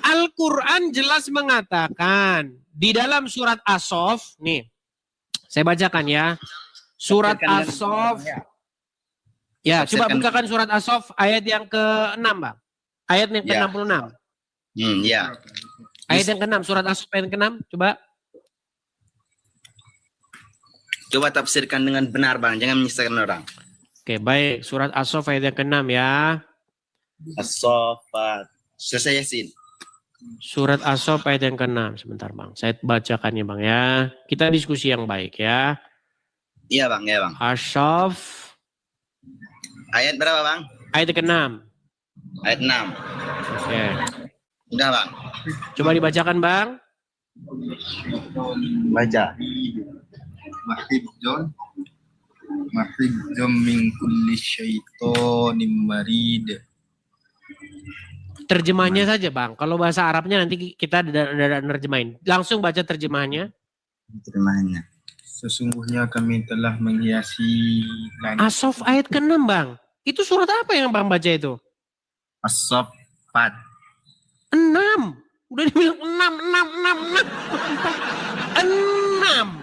Al-Quran jelas mengatakan di dalam surat As-Saff, nih saya bacakan ya. Surat As-Saff. Ya, coba bukakan surat As-Saff ayat yang ke-6 Bang. Ayat yang ke-66. Ya. Ayat yang ke-6, surat As-Saff ayat yang ke-6, coba. Coba tafsirkan dengan benar Bang, jangan menyesatkan orang. Oke, baik. Surat As-Saff ayat yang ke-6 ya. As-Saffat. Selesai Yasin. Surat As-Saff ayat yang ke-6. Sebentar Bang, saya bacakan ya Bang ya. Kita diskusi yang baik ya. Iya Bang, ya Bang. As-Saff. Ayat berapa Bang? Ayat yang ke-6. Ayat 6. Oke. Udah Bang. Coba dibacakan Bang. Baca. Mahfidjon min kulli syaitonim marid. Terjemahnya saja Bang. Kalau bahasa Arabnya nanti kita ada nerjemahin. Langsung baca terjemahannya. Terjemahannya. Sesungguhnya kami telah menghiasi langit. As-Saff ayat ke-6 Bang. Itu surat apa yang Bang baca itu? As-Saffat. 6. Udah dibilang 6. 6.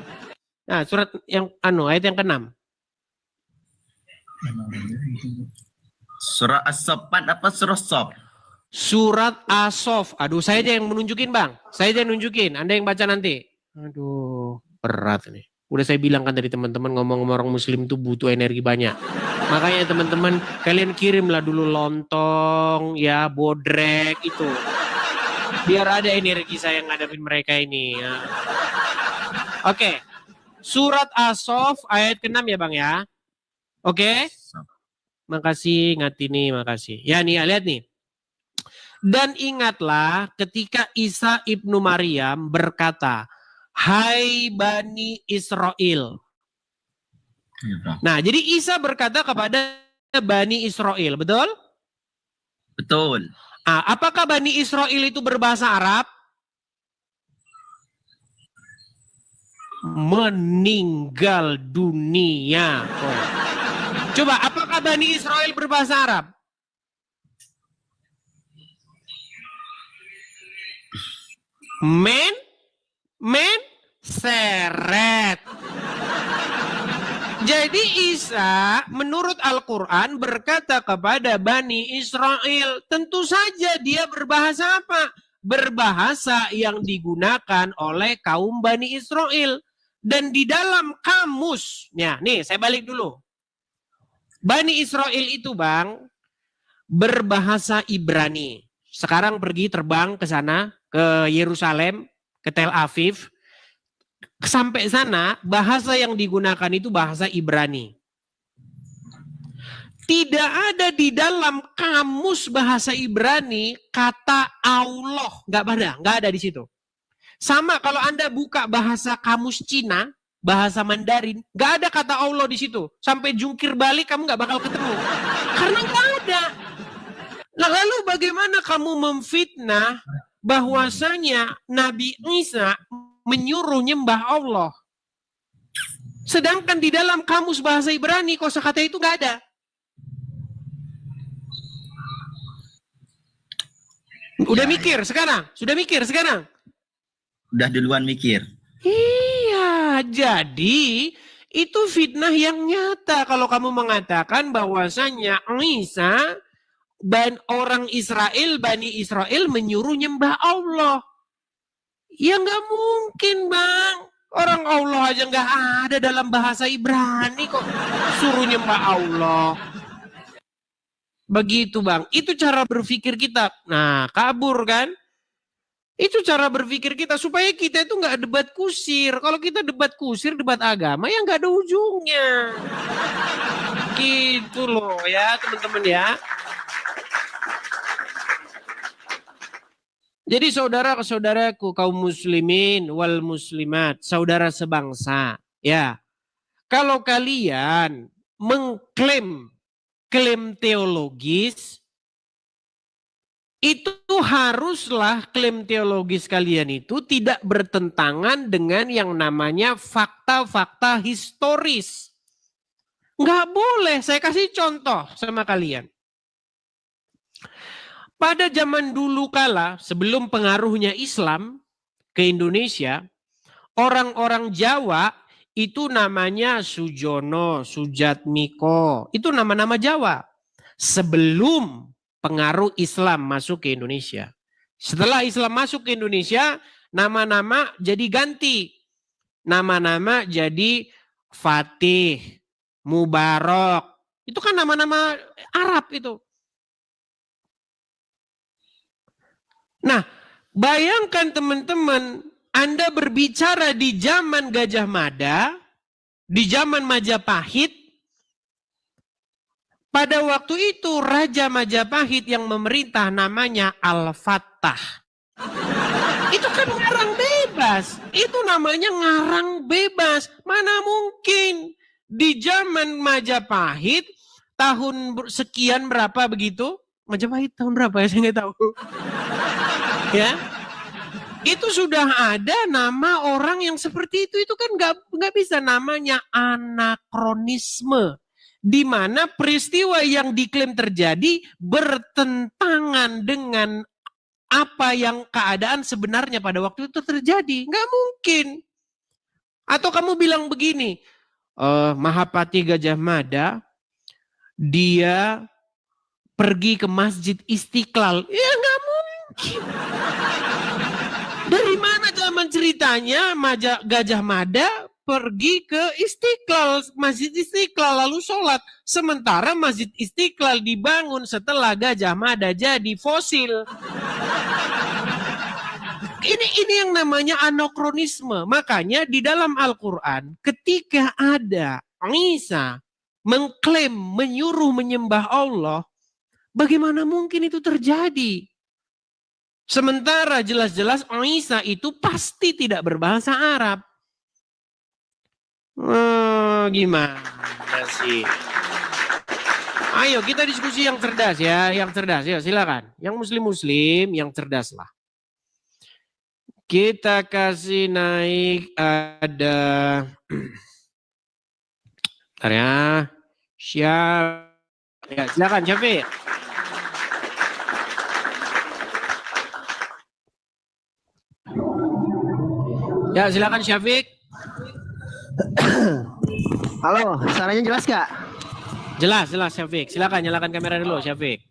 Nah, surat yang ayat yang ke-6. Surah As-Saffat apa surah Saff? Surat As-Saff. Aduh, saya aja yang menunjukin Bang. Saya aja yang nunjukin. Anda yang baca nanti. Aduh, berat nih. Udah saya bilang kan dari teman-teman ngomong-ngomong orang muslim itu butuh energi banyak. Makanya teman-teman kalian kirimlah dulu lontong, ya, bodrek itu. Biar ada energi saya ngadepin mereka ini. Ya. Oke. Surat As-Saff ayat ke-6 ya Bang ya. Oke. Makasih Ngatini, makasih. Ya nih, lihat nih. Dan ingatlah ketika Isa ibnu Maryam berkata, "Hai Bani Israel." Nah, jadi Isa berkata kepada Bani Israel, betul? Betul. Apakah Bani Israel itu berbahasa Arab? Meninggal dunia. Coba, apakah Bani Israel berbahasa Arab? Seret. Jadi Isa menurut Al-Quran berkata kepada Bani Israel, tentu saja dia berbahasa apa? Berbahasa yang digunakan oleh kaum Bani Israel. Dan di dalam kamusnya, nih saya balik dulu. Bani Israel itu Bang, berbahasa Ibrani. Sekarang pergi terbang ke sana, ke Yerusalem, ke Tel Aviv. Sampai sana, bahasa yang digunakan itu bahasa Ibrani. Tidak ada di dalam kamus bahasa Ibrani kata Allah. Nggak ada di situ. Sama kalau Anda buka bahasa kamus Cina, bahasa Mandarin, nggak ada kata Allah di situ. Sampai jungkir balik kamu nggak bakal ketemu. Karena nggak ada. Nah, lalu bagaimana kamu memfitnah bahwasanya Nabi Isa menyuruh nyembah Allah? Sedangkan di dalam kamus bahasa Ibrani kosakata itu nggak ada. Udah mikir sekarang? Sudah mikir sekarang? Udah duluan mikir. Iya, jadi itu fitnah yang nyata kalau kamu mengatakan bahwasanya Isa orang Israel, Bani Israel menyuruh nyembah Allah. Ya nggak mungkin, Bang. Orang Allah aja nggak ada dalam bahasa Ibrani kok suruh nyembah Allah. Begitu, Bang. Itu cara berpikir kita. Nah, kabur kan? Itu cara berpikir kita supaya kita itu nggak debat kusir. Kalau kita debat kusir, debat agama ya nggak ada ujungnya. Gitu loh ya, teman-teman ya. Jadi saudara-saudaraku kaum muslimin wal muslimat, saudara sebangsa, ya. Kalau kalian mengklaim klaim teologis, itu haruslah klaim teologis kalian itu tidak bertentangan dengan yang namanya fakta-fakta historis. Nggak boleh, saya kasih contoh sama kalian. Pada zaman dulu kala, sebelum pengaruhnya Islam ke Indonesia, orang-orang Jawa itu namanya Sujono, Sujatmiko. Itu nama-nama Jawa. Sebelum pengaruh Islam masuk ke Indonesia. Setelah Islam masuk ke Indonesia, nama-nama jadi ganti. Nama-nama jadi Fatih, Mubarak. Itu kan nama-nama Arab itu. Nah, bayangkan teman-teman, Anda berbicara di zaman Gajah Mada, di zaman Majapahit. Pada waktu itu Raja Majapahit yang memerintah namanya Al-Fattah. Itu kan ngarang bebas. Itu namanya ngarang bebas. Mana mungkin di zaman Majapahit tahun sekian berapa begitu? Majapahit tahun berapa ya? Saya nggak tahu. Ya, itu sudah ada nama orang yang seperti itu. Itu kan nggak bisa, namanya anakronisme, di mana peristiwa yang diklaim terjadi bertentangan dengan apa yang keadaan sebenarnya pada waktu itu terjadi. Nggak mungkin. Atau kamu bilang begini, Mahapati Gajah Mada dia pergi ke Masjid Istiqlal. Ya nggak mungkin. Dari mana zaman ceritanya Gajah Mada pergi ke Istiqlal, Masjid Istiqlal lalu sholat. Sementara Masjid Istiqlal dibangun setelah Gajah Mada jadi fosil. Ini yang namanya anakronisme. Makanya di dalam Al-Quran ketika ada Isa mengklaim menyuruh menyembah Allah, bagaimana mungkin itu terjadi? Sementara jelas-jelas Isa itu pasti tidak berbahasa Arab. Gimana sih? Ayo kita diskusi yang cerdas ya, yang cerdas ya, silakan. Yang muslim-muslim yang cerdas lah. Kita kasih naik ada bentar ya. Ya, silakan Syafiq. Ya, silakan Syafiq. Halo, suaranya jelas gak? Jelas Syafiq. Silakan nyalakan kamera dulu Syafiq.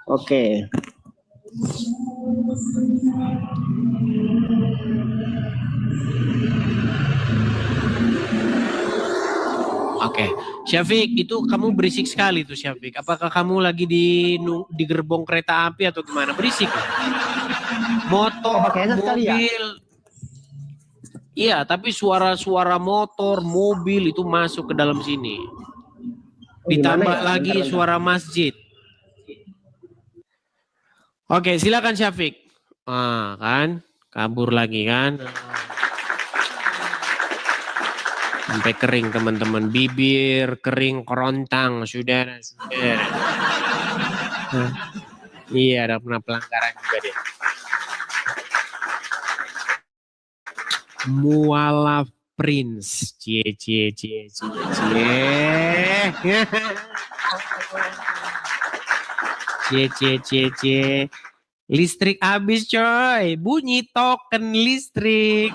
Oke. Oke. Syafiq, itu kamu berisik sekali tuh Syafiq. Apakah kamu lagi di gerbong kereta api atau gimana? Berisik. Motor, mobil. Iya, tapi suara-suara motor, mobil itu masuk ke dalam sini. Ditambah lagi suara masjid. Oke, silakan Syafiq. Kan kabur lagi kan. Sampai kering teman-teman, bibir kering kerontang, saudara. Iya, ada pernah pelanggaran juga deh. Mualaf Prince, cie. Cie. Listrik habis coy, bunyi token listrik.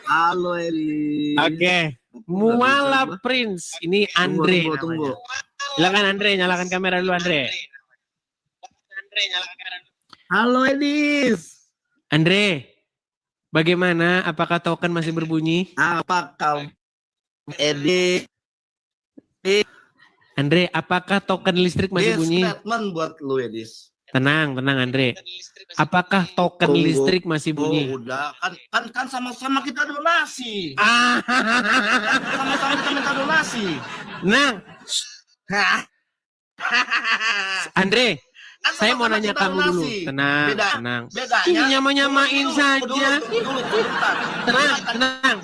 Halo Edi. Oke, Mualaf Prince. Ini Andre. Tunggu. Silakan Andre, nyalakan kamera dulu Andre. Halo Edis. Andre, bagaimana? Apakah token masih berbunyi? Apa kau Edi? Andre, apakah token listrik masih bunyi? Statement buat lu Edis. Tenang Andre. Apakah token listrik masih bunyi? Udah, kan sama-sama kita donasi. Ah, Sama-sama kita minta donasi. Tenang. Andre, Kan saya mau sama-sama nanya kita kamu dulu. donasi. Tenang. Bedanya. Ini nyama-nyamain saja. Tenang.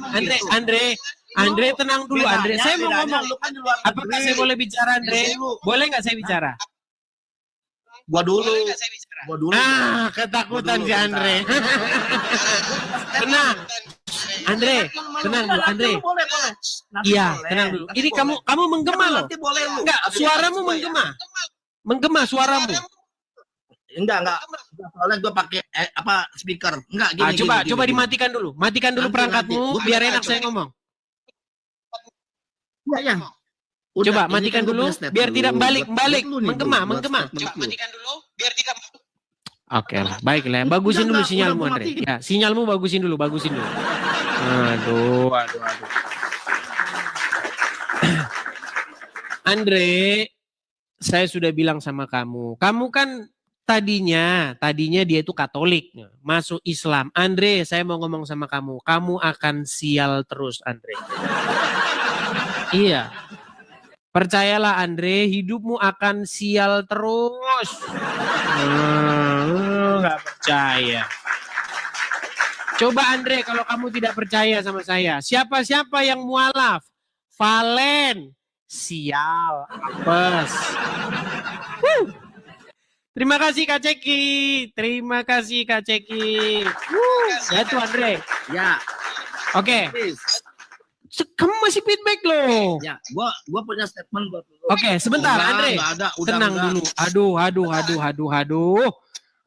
Andre tenang dulu Andre. Saya mau ngomong. Kan di luar Apakah negeri. saya boleh bicara Andre? Boleh nggak saya bicara? Gua dulu. Ketakutan si Andre. Tenang. Andre, tenang dulu Andre. Boleh. Iya, tenang dulu. Ini kamu menggema loh. Nanti boleh lu. Enggak, suaramu menggema. Menggema suaramu. Enggak. Soalnya gue pakai speaker. Enggak gini. Coba dimatikan dulu. Matikan dulu Nanti. perangkatmu Gua biar bisa, enak coba. saya ngomong. Iya. Coba Ini matikan kan gua dulu punya statement biar tidak dulu. balik. Buat lu nih, Menggema. buat statement lu. dulu biar tidak. Oke lah, baiklah. Bagusin dulu Udah, sinyalmu gua Andre. matiin. Ya, sinyalmu bagusin dulu. Aduh. Andre, saya sudah bilang sama kamu. Kamu kan tadinya dia itu Katolik, masuk Islam. Andre, saya mau ngomong sama kamu. Kamu akan sial terus, Andre. Iya. Percayalah Andre, hidupmu akan sial terus. Nggak percaya. Coba Andre, kalau kamu tidak percaya sama saya, siapa yang mualaf? Valen, sial, apes. Terima kasih Kak Ceki. Ya tuh Andre. Ya. Oke. Kamu masih feedback loh. Ya, gua punya statement buat lu. Oke, sebentar Andre. Nggak ada, Tenang dulu. Aduh.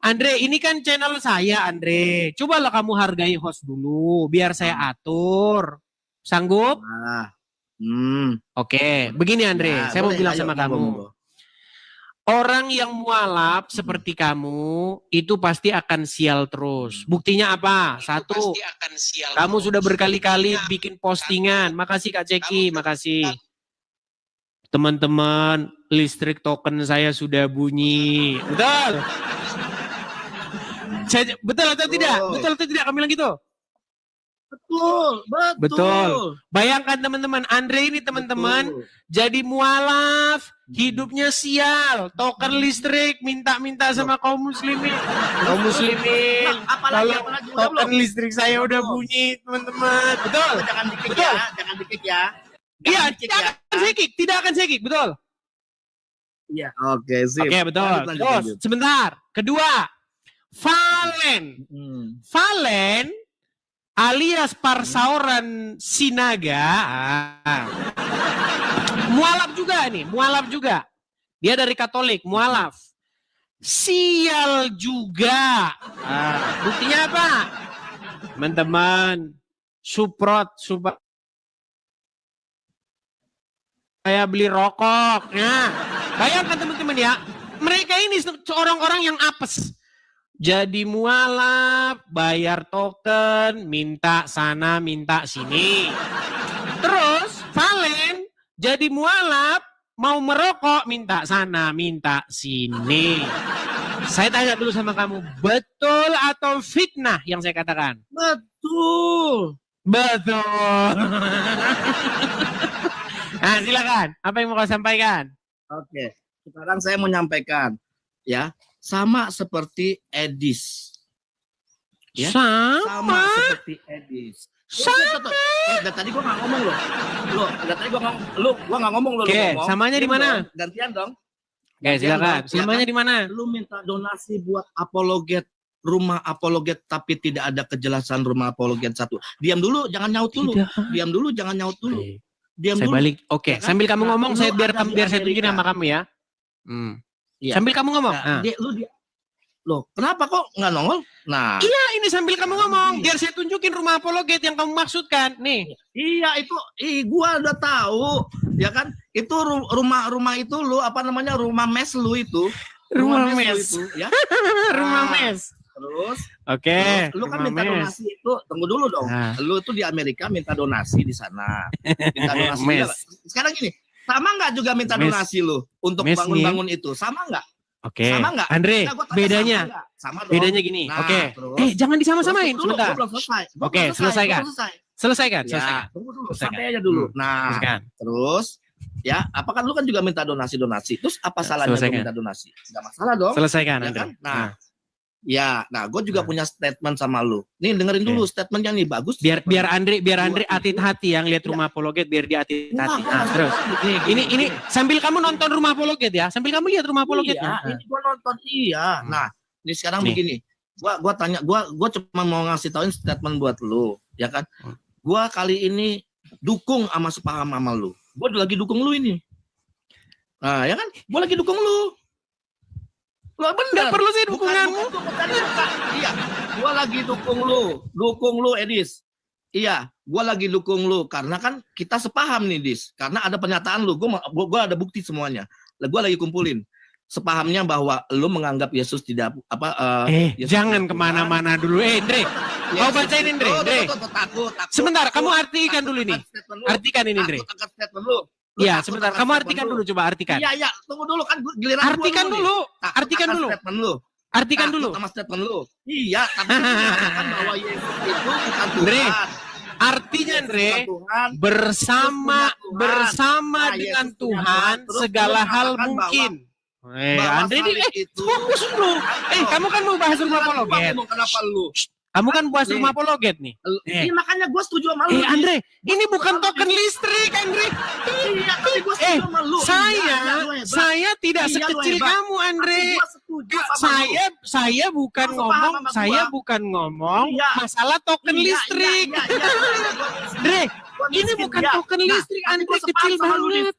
Andre, ini kan channel saya Andre. Cobalah kamu hargai host dulu biar saya atur. Sanggup? Nah. Oke, begini Andre, Ya, saya mau boleh, bilang ayo, sama kamu. monggo. Orang yang mualaf seperti kamu itu pasti akan sial terus. Buktinya apa? Satu, kamu sudah berkali-kali bikin postingan. Makasih Kak Ceki, makasih. Teman-teman, listrik token saya sudah bunyi. Betul? Betul atau tidak? Betul atau tidak? Kamu bilang gitu? Betul. Bayangkan teman-teman, Andre ini teman-teman jadi mualaf, hidupnya sial, token listrik minta-minta sama kaum muslimin. Kalau token listrik saya udah bunyi, teman-teman. Betul. Jangan dikit ya. Iya, tidak akan sekik, betul. Iya, oke, sip. Oke, betul. Terus, sebentar. Kedua, Valen alias Parsaoran Sinaga. Mualaf juga. Dia dari Katolik, mualaf. Sial juga. Buktinya apa? Teman-teman, support. Saya beli rokok. Nah, bayangkan teman-teman ya. Mereka ini orang-orang yang apes. Jadi mualaf, bayar token, minta sana, minta sini. Terus Valen jadi mualaf, mau merokok, minta sana, minta sini. Saya tanya dulu sama kamu, betul atau fitnah yang saya katakan? Betul. Nah, silakan. Apa yang mau kau sampaikan? Oke, sekarang saya mau nyampaikan ya, sama seperti Edis. Ya? Sama seperti Edis. Dari tadi gua nggak ngomong loh. Dari tadi gua nggak ngomong loh. Oke, samanya di mana? Gantian dong. Oke, silakan. Samanya di mana? Lu minta donasi buat apologet, rumah apologet, tapi tidak ada kejelasan rumah apologet satu. Diam dulu, jangan nyaut dulu. Diam dulu, jangan nyaut dulu. Diam Saya dulu. balik. Oke, Ya kan? sambil kamu ngomong, Lu saya biar ada di saya tunjukin Amerika. sama kamu ya. Iya. Sambil kamu ngomong. Nah, loh, kenapa kok nggak nongol? Nah, Iya, ini sambil kamu ngomong, biar saya tunjukin rumah apologet yang kamu maksudkan. Nih. iya itu, gua udah tahu, ya kan? Itu rumah itu lu apa namanya rumah mes lu itu. Rumah lu mes. itu, ya. Rumah Nah, mes. Terus, Oke. lu kan rumah minta mes. donasi itu, tunggu dulu dong. Nah. Lu tuh di Amerika minta donasi di sana. Minta donasi Mes. juga. Sekarang gini, sama nggak juga minta Mes. donasi lu untuk Mes bangun-bangun itu? Sama nggak? Oke. Sama nggak? Andre, Nah, gua tanya bedanya. sama nggak? Sama dong. Bedanya gini. Nah, Oke. terus? Jangan disama-samain Tunggu dulu, sebentar. gua belum selesai. Gua Oke, belum selesaikan. gua belum selesai. Selesaikan. Ya, tunggu dulu, Selesaikan. santai aja dulu. Nah, Selesaikan. terus ya, apakah lu kan juga minta donasi? Terus apa salahnya selesaikan. gua minta donasi? Enggak masalah dong. Selesaikan, Ya Andre. kan? Nah, gue juga punya statement sama lu. Nih dengerin dulu statementnya nih bagus. biar Andre Dua hati-hati yang lihat Iya. rumah apologet biar dia hati-hati. Wah, Terus. gini, Ini sambil kamu nonton rumah apologet ya. Sambil kamu lihat rumah apologet. Iya, ini gua nonton iya. Nah, ini sekarang Nih. begini. Gua tanya, gua cuma mau ngasih tauin statement buat lu, ya kan? Gua kali ini dukung sama sepaham sama lu. Gua lagi dukung lu ini. Nah, ya kan? Gua lagi dukung lu. Lah bener. Nggak perlu sih dukunganmu. Iya, gua lagi dukung lu Edis. Iya, gua lagi dukung lu karena kan kita sepaham nih Dis. Karena ada pernyataan lu, gua ada bukti semuanya. Lah gua lagi kumpulin sepahamnya bahwa lu menganggap Yesus tidak Yesus jangan tidak kemana-mana dulu. Andre, kau bacain Andre. Takut. Sebentar, kamu artikan dulu ini. Artikan ini, Andre. Statement lu. Iya, sebentar. Kamu artikan dulu, coba artikan. Iya, tunggu dulu kan giliran gua Artikan nih. dulu. Takut Artikan akan dulu. Statement lu. Artikan Takut dulu. sama statement lu. Iya, tapi lu mengatakan bahwa Yesus itu bukan Andre, Tuhan. artinya Andre, Bukan Tuhan. bersama Nah, dengan Yesus punya Tuhan Terus segala lu hal mengatakan mungkin. bahwa Andre ini salib itu fokus dulu. Kamu kan mau bahas rumah apologet. Kenapa lu? Kamu kan bahas Nih. rumah apologet nih. Iya, makanya gue setuju sama lu. Andre, ini bukan token listrik, Andre. Iya, tapi gue setuju sama lu. Saya tidak sekecil kamu, Andre. Saya bukan ngomong masalah token listrik. Andre, ini bukan token listrik, Andre, kecil banget.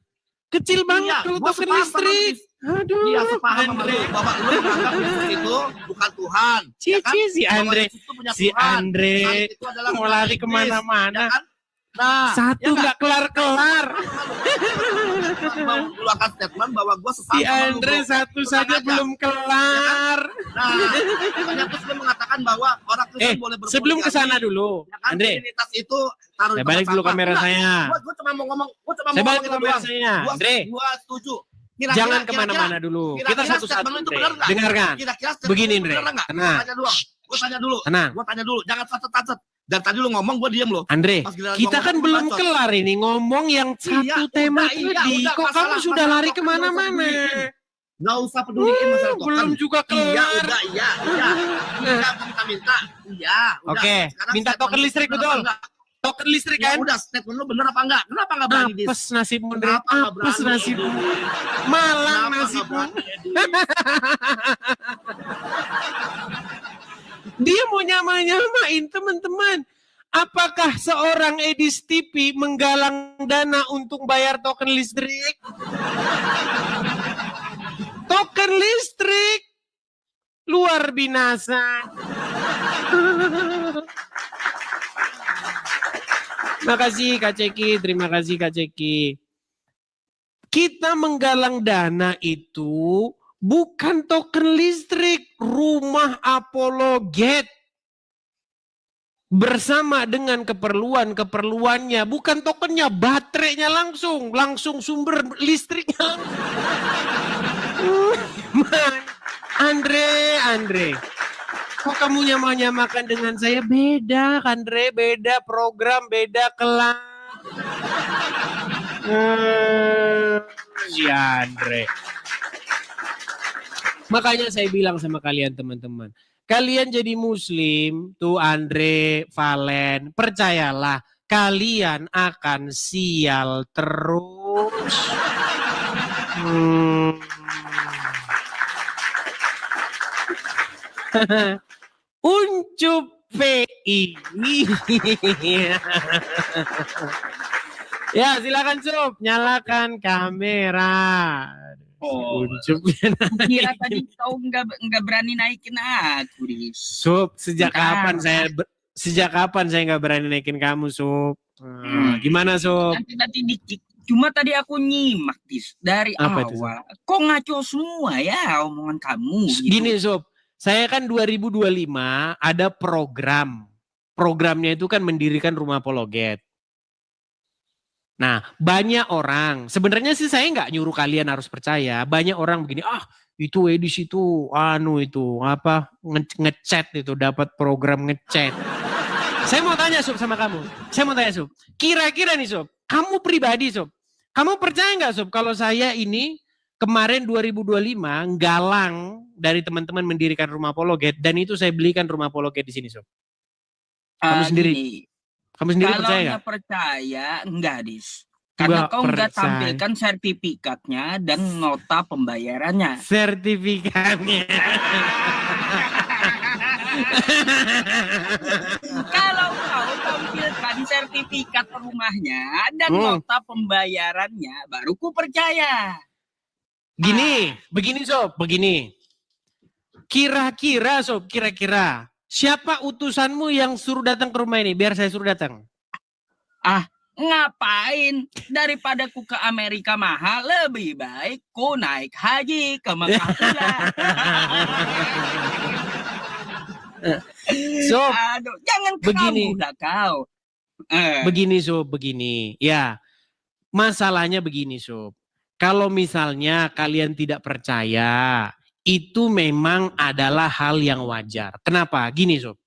Kecil banget kalau token listrik. Aduh, Iya, sepaham sama lu bahwa lu menganggap Yesus itu bukan Tuhan. Cici si Andre, Si Andre mau lari kemana-mana. Satu nggak kelar-kelar. Mengeluarkan statement bahwa gue sepaham Si sama lu, Andre bro. satu Tenang saja aja. belum kelar. Nah, makanya terus dia mengatakan bahwa orang Kristen boleh berpoligami. Sebelum ke sana dulu, Ya kan, Andre. Trinitas itu taruh Saya di balik tempat dulu sampah. kamera Enggak, saya. Gua cuma mau ngomong, Saya balik itu kamera doang. saya. Andre, Gua setuju. jangan kemana-mana dulu. Kita satu-satu, statement itu Andre. benar nggak? Dengarkan. Kira-kira statement Begini, itu Andre. benar nggak? Tenang. Gua tanya dulu. Tenang. Gua tanya dulu. Jangan tacet-tacet. Dan tadi lu ngomong, gua diem loh. Andre, Pas giliran kita gua kan ngomong, belum bacot. kelar ini ngomong yang satu tema iya, tadi. udah, Kok kamu masalah- sudah lari masalah kemana-mana? Nggak usah peduliin masalah token. Belum juga Iya, kelar. udah, iya. Minta. Iya, udah. Oke, Sekarang minta statement token lu listrik, bener betul? apa enggak? Token listrik Ya kan? udah, statement lu bener apa enggak? Kenapa enggak berani dis? Apes nasibmu, Andre. Kenapa nggak Apes berani, nasibmu. Edis? Malang Kenapa nggak nasibmu. berani, Edis? Dia mau nyama-nyamain teman-teman. Apakah seorang Edis TV menggalang dana untuk bayar token listrik? Token listrik luar binasa. Makasih Kak Ceki, terima kasih Kak Ceki. Kita menggalang dana itu bukan token listrik, rumah apologet. Bersama dengan keperluannya, bukan tokennya, baterainya langsung sumber listriknya langsung. Andre, kok kamu nyamakan dengan saya? Beda, Andre, beda program, beda kelas. Si Andre. Makanya saya bilang sama kalian teman-teman, kalian jadi muslim, tuh Andre, Valen, percayalah kalian akan sial terus. Uncup PI. Ya, silakan Sup, nyalakan kamera. Oh, Uncup. kira tadi kau nggak berani naikin aku, Dis. Sup, sejak Bentar. kapan saya nggak berani naikin kamu, Sup? Gimana, Sup? Nanti dikit. Cuma tadi aku nyimak, Dis, dari Apa itu, awal. Kok ngaco semua ya omongan kamu? Gitu. Gini, Sup. Saya kan 2025 ada program. Programnya itu kan mendirikan rumah apologet. Nah, banyak orang, sebenarnya sih saya nggak nyuruh kalian harus percaya. Banyak orang begini, itu Edis itu, ngechat itu, dapat program ngechat. Saya mau tanya Sup sama kamu. Sup. Kira-kira nih Sup, kamu pribadi Sup, kamu percaya nggak Sup kalau saya ini kemarin 2025 galang dari teman-teman mendirikan rumah apologet dan itu saya belikan rumah apologet di sini Sup. Kamu sendiri. Gini, kamu sendiri kalau percaya nggak nggak? percaya, enggak, Dis. Karena kau nggak tampilkan sertifikatnya dan nota pembayarannya. Sertifikatnya. Kalau kau tampilkan sertifikat rumahnya dan nota pembayarannya, baru ku percaya. Begini Sob, begini. Kira-kira Sob, siapa utusanmu yang suruh datang ke rumah ini? Biar saya suruh datang. Ngapain? Daripada ku ke Amerika mahal, lebih baik ku naik haji ke Mekah pula. Sob, aduh, jangan begini. kamu dah kau. Begini Sob, begini. Ya, masalahnya begini Sob. Kalau misalnya kalian tidak percaya, itu memang adalah hal yang wajar. Kenapa? Gini Sob.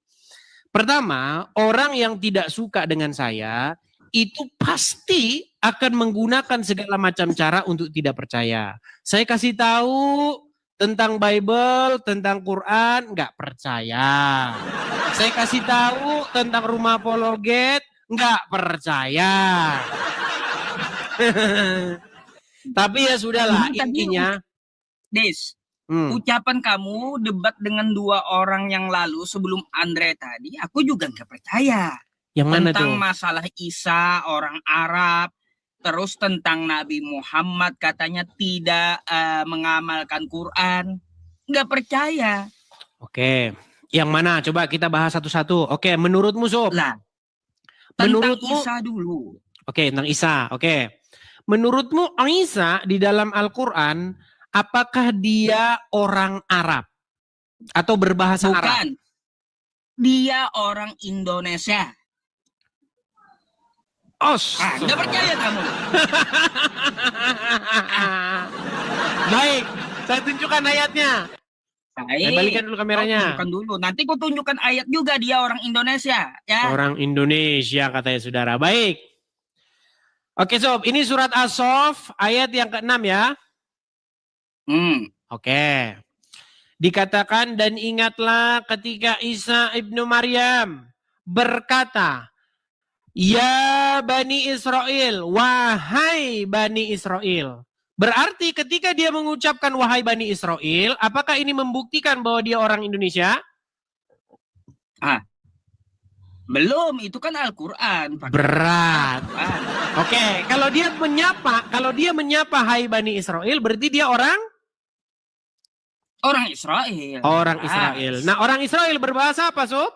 Pertama, orang yang tidak suka dengan saya, itu pasti akan menggunakan segala macam cara untuk tidak percaya. Saya kasih tahu tentang Bible, tentang Quran, nggak percaya. Saya kasih tahu tentang rumah apologet, nggak percaya. Tapi ya sudahlah, intinya. Des, ucapan kamu debat dengan dua orang yang lalu sebelum Andre tadi, aku juga nggak percaya. Yang mana tentang tuh? Masalah Isa, orang Arab, terus tentang Nabi Muhammad katanya tidak mengamalkan Quran. Nggak percaya. Oke, yang mana? Coba kita bahas satu-satu. Oke, menurutmu Sob? Lah, tentang Menurutmu? Isa dulu. Oke, tentang Isa. Oke. Menurutmu Isa di dalam Al-Quran, apakah dia orang Arab? Atau berbahasa Arab? Bukan. Dia orang Indonesia. Nggak percaya kamu. Baik, saya tunjukkan ayatnya. Saya balikan dulu kameranya. Tunjukkan dulu. Nanti ku tunjukkan ayat juga dia orang Indonesia. Ya. Orang Indonesia katanya saudara. Baik. Oke Sob, ini surat As-Saff ayat yang ke-6 ya. Oke. Dikatakan dan ingatlah ketika Isa ibnu Maryam berkata, ya Bani Israel, wahai Bani Israel. Berarti ketika dia mengucapkan wahai Bani Israel, apakah ini membuktikan bahwa dia orang Indonesia? Belum, itu kan Al-Quran. Berat. Oke, kalau dia menyapa hai Bani Israel, berarti dia orang Israel. Orang Israel. Nah, orang Israel berbahasa apa, Sob?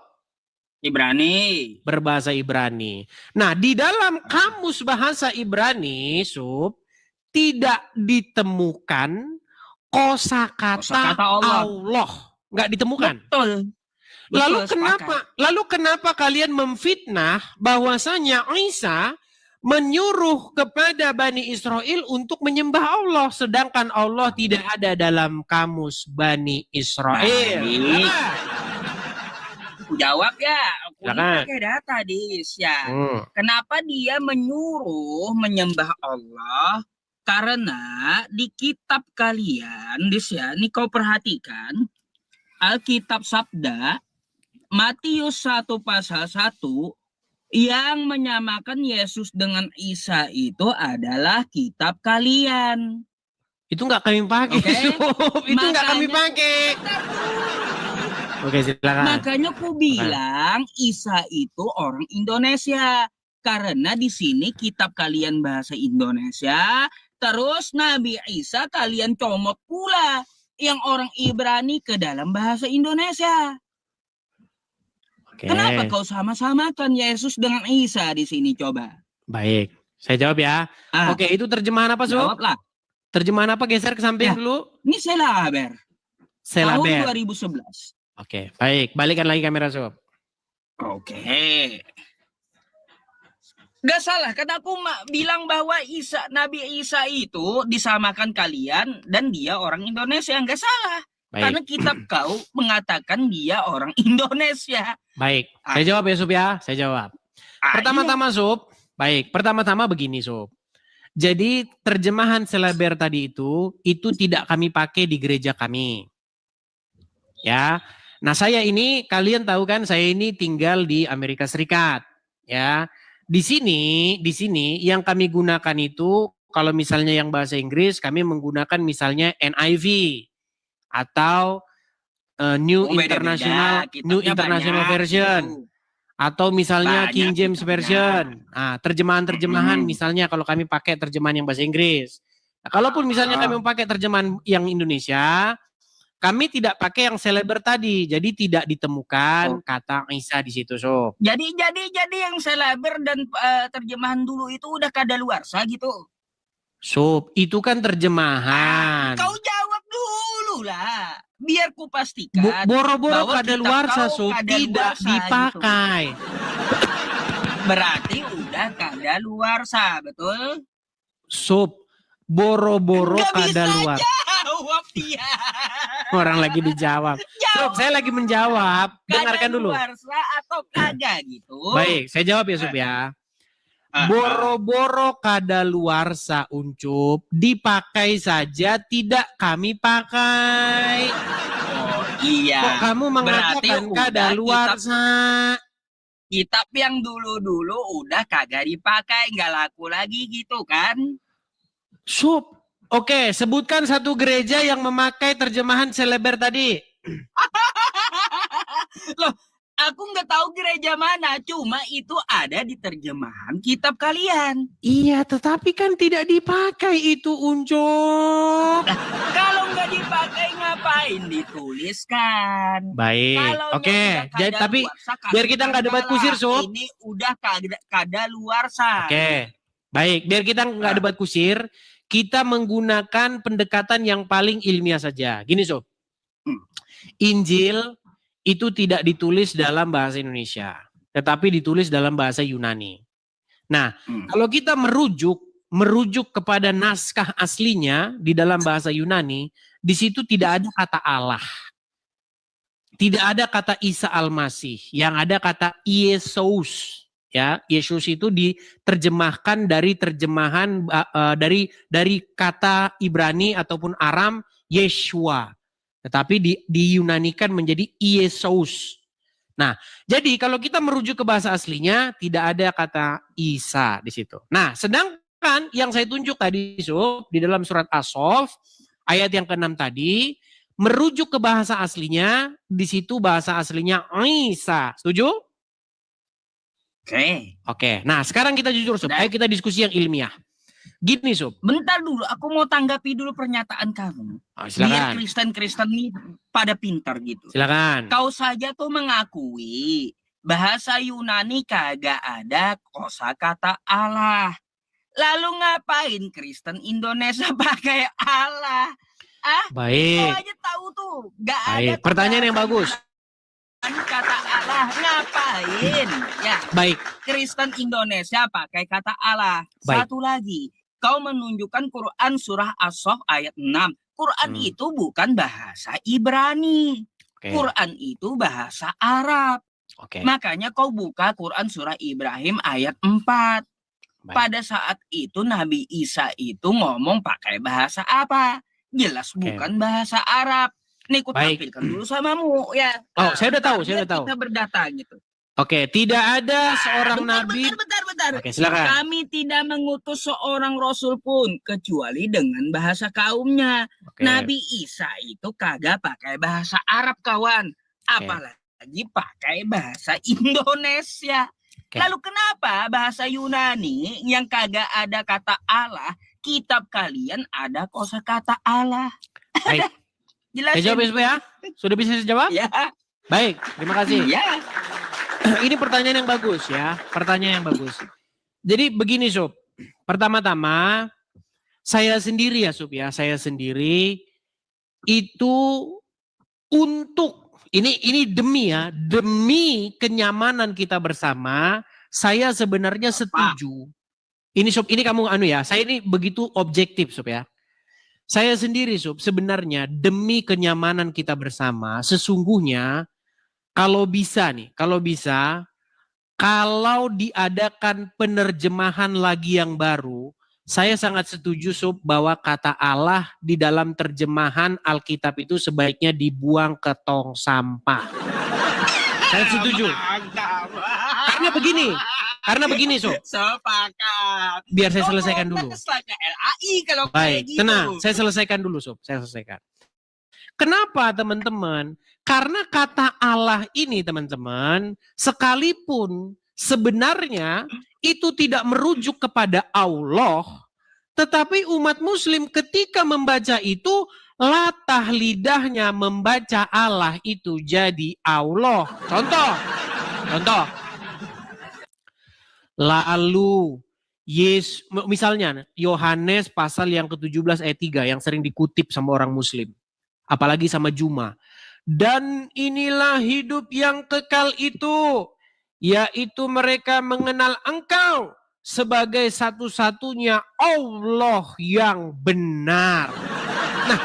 Ibrani. Berbahasa Ibrani. Nah, di dalam kamus bahasa Ibrani, Sob, tidak ditemukan kosakata Allah. Nggak ditemukan. Betul. Lalu kenapa kalian memfitnah bahwasanya Isa menyuruh kepada Bani Israel untuk menyembah Allah, sedangkan Allah tidak ada dalam kamus Bani Israel? Aku jawab ya, aku pakai data Dis ya. Kenapa dia menyuruh menyembah Allah? Karena di kitab kalian Dis ya, ini kau perhatikan, Alkitab Sabda Matius 1 pasal 1 yang menyamakan Yesus dengan Isa itu adalah kitab kalian. Itu nggak kami pakai. Oke. Itu nggak kami pakai. Oke, silakan. Makanya ku bilang Isa itu orang Indonesia. Karena di sini kitab kalian bahasa Indonesia, terus Nabi Isa kalian comot pula yang orang Ibrani ke dalam bahasa Indonesia. Oke. Kenapa kau sama-samakan Yesus dengan Isa di sini coba? Baik, saya jawab ya. Oke, itu terjemahan apa, Sob? Jawablah. Terjemahan apa? Geser ke samping Ya. dulu. Ini Selaber. Selaber. Tahun 2011. Oke, baik. Balikan lagi kamera, Sob. Oke. Gak salah, kan aku bilang bahwa Nabi Isa itu disamakan kalian dan dia orang Indonesia. Gak salah. Baik. Karena kitab kau mengatakan dia orang Indonesia. Baik, saya jawab ya, Sob ya. Saya jawab. Pertama-tama, Sob. Baik, pertama-tama begini, Sob. Jadi terjemahan Selaber tadi itu tidak kami pakai di gereja kami. Ya. Nah, saya ini kalian tahu kan saya ini tinggal di Amerika Serikat, ya. Di sini yang kami gunakan itu kalau misalnya yang bahasa Inggris kami menggunakan misalnya NIV atau New International Version atau misalnya Banyak King James kitabnya. Version. Nah, terjemahan misalnya kalau kami pakai terjemahan yang bahasa Inggris. Nah, kalaupun misalnya kami pakai terjemahan yang Indonesia, kami tidak pakai yang Selaber tadi, jadi tidak ditemukan kata Isa di situ, Sob. Jadi yang Selaber dan terjemahan dulu itu udah kadaluarsa gitu. Sob, itu kan terjemahan. Kau jawab dulu lah, biar ku pastikan. Boro-boro bahwa kadaluarsa, kitab kau Sob, tidak kadaluarsa dipakai. gitu. Berarti udah kadaluarsa, betul? Sob, boro-boro Gak bisa kadaluarsa. jawab dia. Orang lagi dijawab. Sob, saya lagi menjawab. Dengarkan dulu. Kadaluarsa atau kagak gitu. Baik, saya jawab ya, Sob ya. Boro-boro kadaluarsa, Uncup, dipakai saja tidak kami pakai. Oh, iya. Kok kamu mengatakan Berarti kadaluarsa? Kitab yang dulu-dulu udah kagak dipakai, nggak laku lagi gitu kan? Sob, oke, sebutkan satu gereja yang memakai terjemahan Selaber tadi. Loh, aku nggak tahu gereja mana, cuma itu ada di terjemahan kitab kalian. Iya, tetapi kan tidak dipakai itu, Uncok. Kalau nggak dipakai ngapain dituliskan? Baik, Kalaunya oke. udah Jadi tapi kadaluarsa, biar kita nggak debat kusir, Sob. Ini udah kadaluarsa. Oke, baik. Biar kita nggak debat kusir, kita menggunakan pendekatan yang paling ilmiah saja. Gini, Sob. Injil itu tidak ditulis dalam bahasa Indonesia, tetapi ditulis dalam bahasa Yunani. Nah, kalau kita merujuk kepada naskah aslinya di dalam bahasa Yunani, di situ tidak ada kata Allah. Tidak ada kata Isa Al-Masih, yang ada kata Yesus. Ya, Yesus itu diterjemahkan dari terjemahan dari kata Ibrani ataupun Aram Yeshua. Tetapi diyunanikan menjadi Yesus. Nah, jadi kalau kita merujuk ke bahasa aslinya tidak ada kata Isa di situ. Nah, sedangkan yang saya tunjuk tadi Sob, di dalam surat As-Sof ayat yang ke-6 tadi merujuk ke bahasa aslinya, di situ bahasa aslinya Isa. Setuju? Oke. Nah, sekarang kita jujur Sob, ayo kita diskusi yang ilmiah. Gini Sob. Bentar dulu, aku mau tanggapi dulu pernyataan kamu. Silakan. Biar Kristen-Kristen ini pada pintar gitu. Silakan. Kau saja tuh mengakui bahasa Yunani kagak ada kosakata Allah. Lalu ngapain Kristen Indonesia pakai Allah? Baik. Kau aja tahu tuh, gak ada. Baik, pertanyaan yang bagus. Kata Allah ngapain? Ya. Baik. Kristen Indonesia pakai kata Allah. Baik. Satu lagi, kau menunjukkan Quran surah As-Sof ayat 6. Quran itu bukan bahasa Ibrani. Quran itu bahasa Arab. Makanya kau buka Quran surah Ibrahim ayat 4. Baik. Pada saat itu Nabi Isa itu ngomong pakai bahasa apa? Jelas bukan bahasa Arab. Nih aku Baik. tampilkan dulu samamu ya. Oh, saya udah tahu, Biar saya udah tahu. Kita berdata gitu. Oke, tidak ada seorang nabi. Bentar. Oke, silakan. Kami tidak mengutus seorang rasul pun kecuali dengan bahasa kaumnya. Oke. Nabi Isa itu kagak pakai bahasa Arab kawan, apalagi pakai bahasa Indonesia. Oke. Lalu kenapa bahasa Yunani yang kagak ada kata Allah, kitab kalian ada kosakata Allah? Baik. Jelasin. Saya jawab ya? Sudah bisa saya jawab? Ya. Baik, terima kasih. Ya. Ini pertanyaan yang bagus ya. Pertanyaan yang bagus. Jadi begini Sob. Pertama-tama saya sendiri ya Sob ya. Saya sendiri itu untuk ini demi ya. Demi kenyamanan kita bersama. Saya sebenarnya setuju. Ini Sob, ini kamu ya. Saya ini begitu objektif Sob ya. Saya sendiri Sob sebenarnya demi kenyamanan kita bersama. Sesungguhnya kalau bisa kalau diadakan penerjemahan lagi yang baru, saya sangat setuju Sob bahwa kata Allah di dalam terjemahan Alkitab itu sebaiknya dibuang ke tong sampah. Saya setuju. Karena begini Sob. Sepakat. Biar saya selesaikan dulu. LAI kalau Baik, kayak gitu. tenang. Saya selesaikan dulu Sob. Saya selesaikan. Kenapa teman-teman? Karena kata Allah ini teman-teman, sekalipun sebenarnya itu tidak merujuk kepada Allah, tetapi umat muslim ketika membaca itu, latah lidahnya membaca Allah itu jadi Allah. Contoh. Lalu, misalnya Yohanes pasal yang ke-17 ayat 3 yang sering dikutip sama orang muslim. Apalagi sama Juma. Dan inilah hidup yang kekal itu, yaitu mereka mengenal Engkau sebagai satu-satunya Allah yang benar. Nah,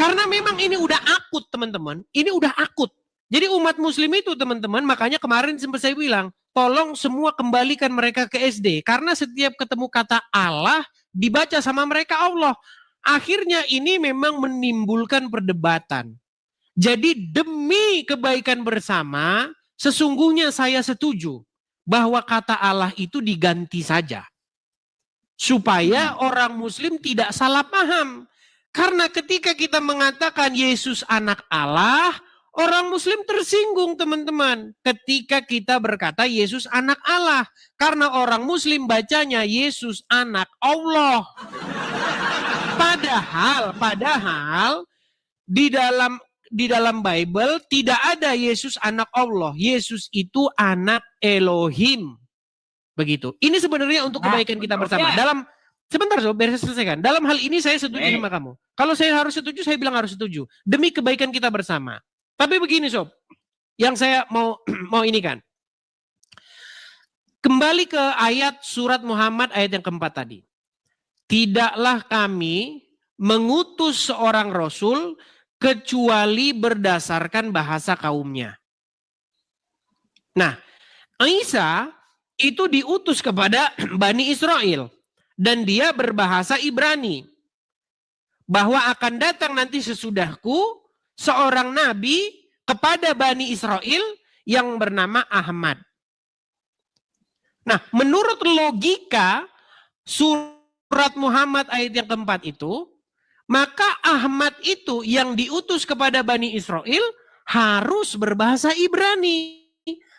karena memang ini udah akut teman-teman, ini udah akut. Jadi umat muslim itu teman-teman, makanya kemarin sempat saya bilang, tolong semua kembalikan mereka ke SD. Karena setiap ketemu kata Allah, dibaca sama mereka Allah. Akhirnya ini memang menimbulkan perdebatan. Jadi demi kebaikan bersama, sesungguhnya saya setuju bahwa kata Allah itu diganti saja. Supaya orang muslim tidak salah paham. Karena ketika kita mengatakan Yesus anak Allah, orang muslim tersinggung teman-teman. Ketika kita berkata Yesus anak Allah. Karena orang muslim bacanya Yesus anak Allah. Padahal di dalam Bible tidak ada Yesus anak Allah. Yesus itu anak Elohim. Begitu. Ini sebenarnya untuk kebaikan kita bersama. Sebentar Sob, biar saya selesaikan. Dalam hal ini saya setuju sama kamu. Kalau saya harus setuju, saya bilang harus setuju. Demi kebaikan kita bersama. Tapi begini Sob, yang saya mau ini kan. Kembali ke ayat surat Muhammad ayat yang keempat tadi. Tidaklah kami mengutus seorang rasul kecuali berdasarkan bahasa kaumnya. Nah, Isa itu diutus kepada Bani Israel dan dia berbahasa Ibrani. Bahwa akan datang nanti sesudahku seorang nabi kepada Bani Israel yang bernama Ahmad. Nah, menurut logika surat Muhammad ayat yang keempat itu, maka Ahmad itu yang diutus kepada Bani Israel harus berbahasa Ibrani.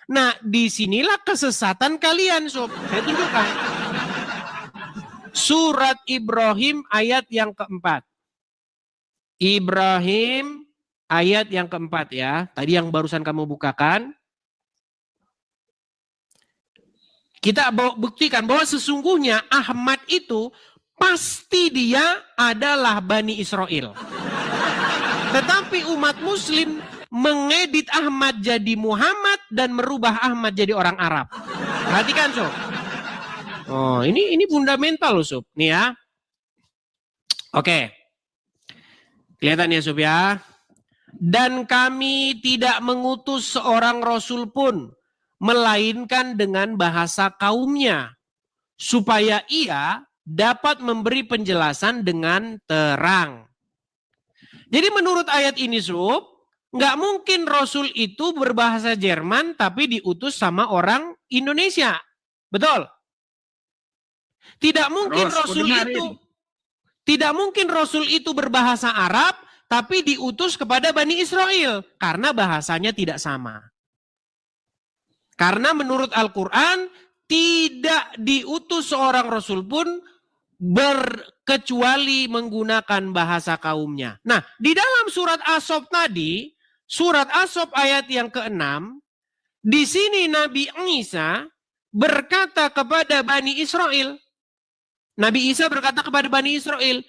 Nah, disinilah kesesatan kalian, Sob. Saya tunjukkan. Surat Ibrahim ayat yang keempat. Ibrahim ayat yang keempat ya. Tadi yang barusan kamu bukakan. Kita buktikan bahwa sesungguhnya Ahmad itu pasti dia adalah Bani Israel. Tetapi umat muslim mengedit Ahmad jadi Muhammad dan merubah Ahmad jadi orang Arab. Perhatikan Sob. Oh, ini fundamental loh Sob. Nih ya. Oke. Kelihatan ya Sob ya. Dan kami tidak mengutus seorang rasul pun melainkan dengan bahasa kaumnya, supaya ia dapat memberi penjelasan dengan terang. Jadi menurut ayat ini nggak mungkin Rasul itu berbahasa Jerman tapi diutus sama orang Indonesia. Betul? Tidak mungkin Rasul itu berbahasa Arab tapi diutus kepada Bani Israel karena bahasanya tidak sama. Karena menurut Al-Qur'an tidak diutus seorang Rasul pun kecuali menggunakan bahasa kaumnya. Nah, di dalam surat As-Saff tadi, surat As-Saff ayat yang ke-6, di sini Nabi Isa berkata kepada Bani Israel. Nabi Isa berkata kepada Bani Israel,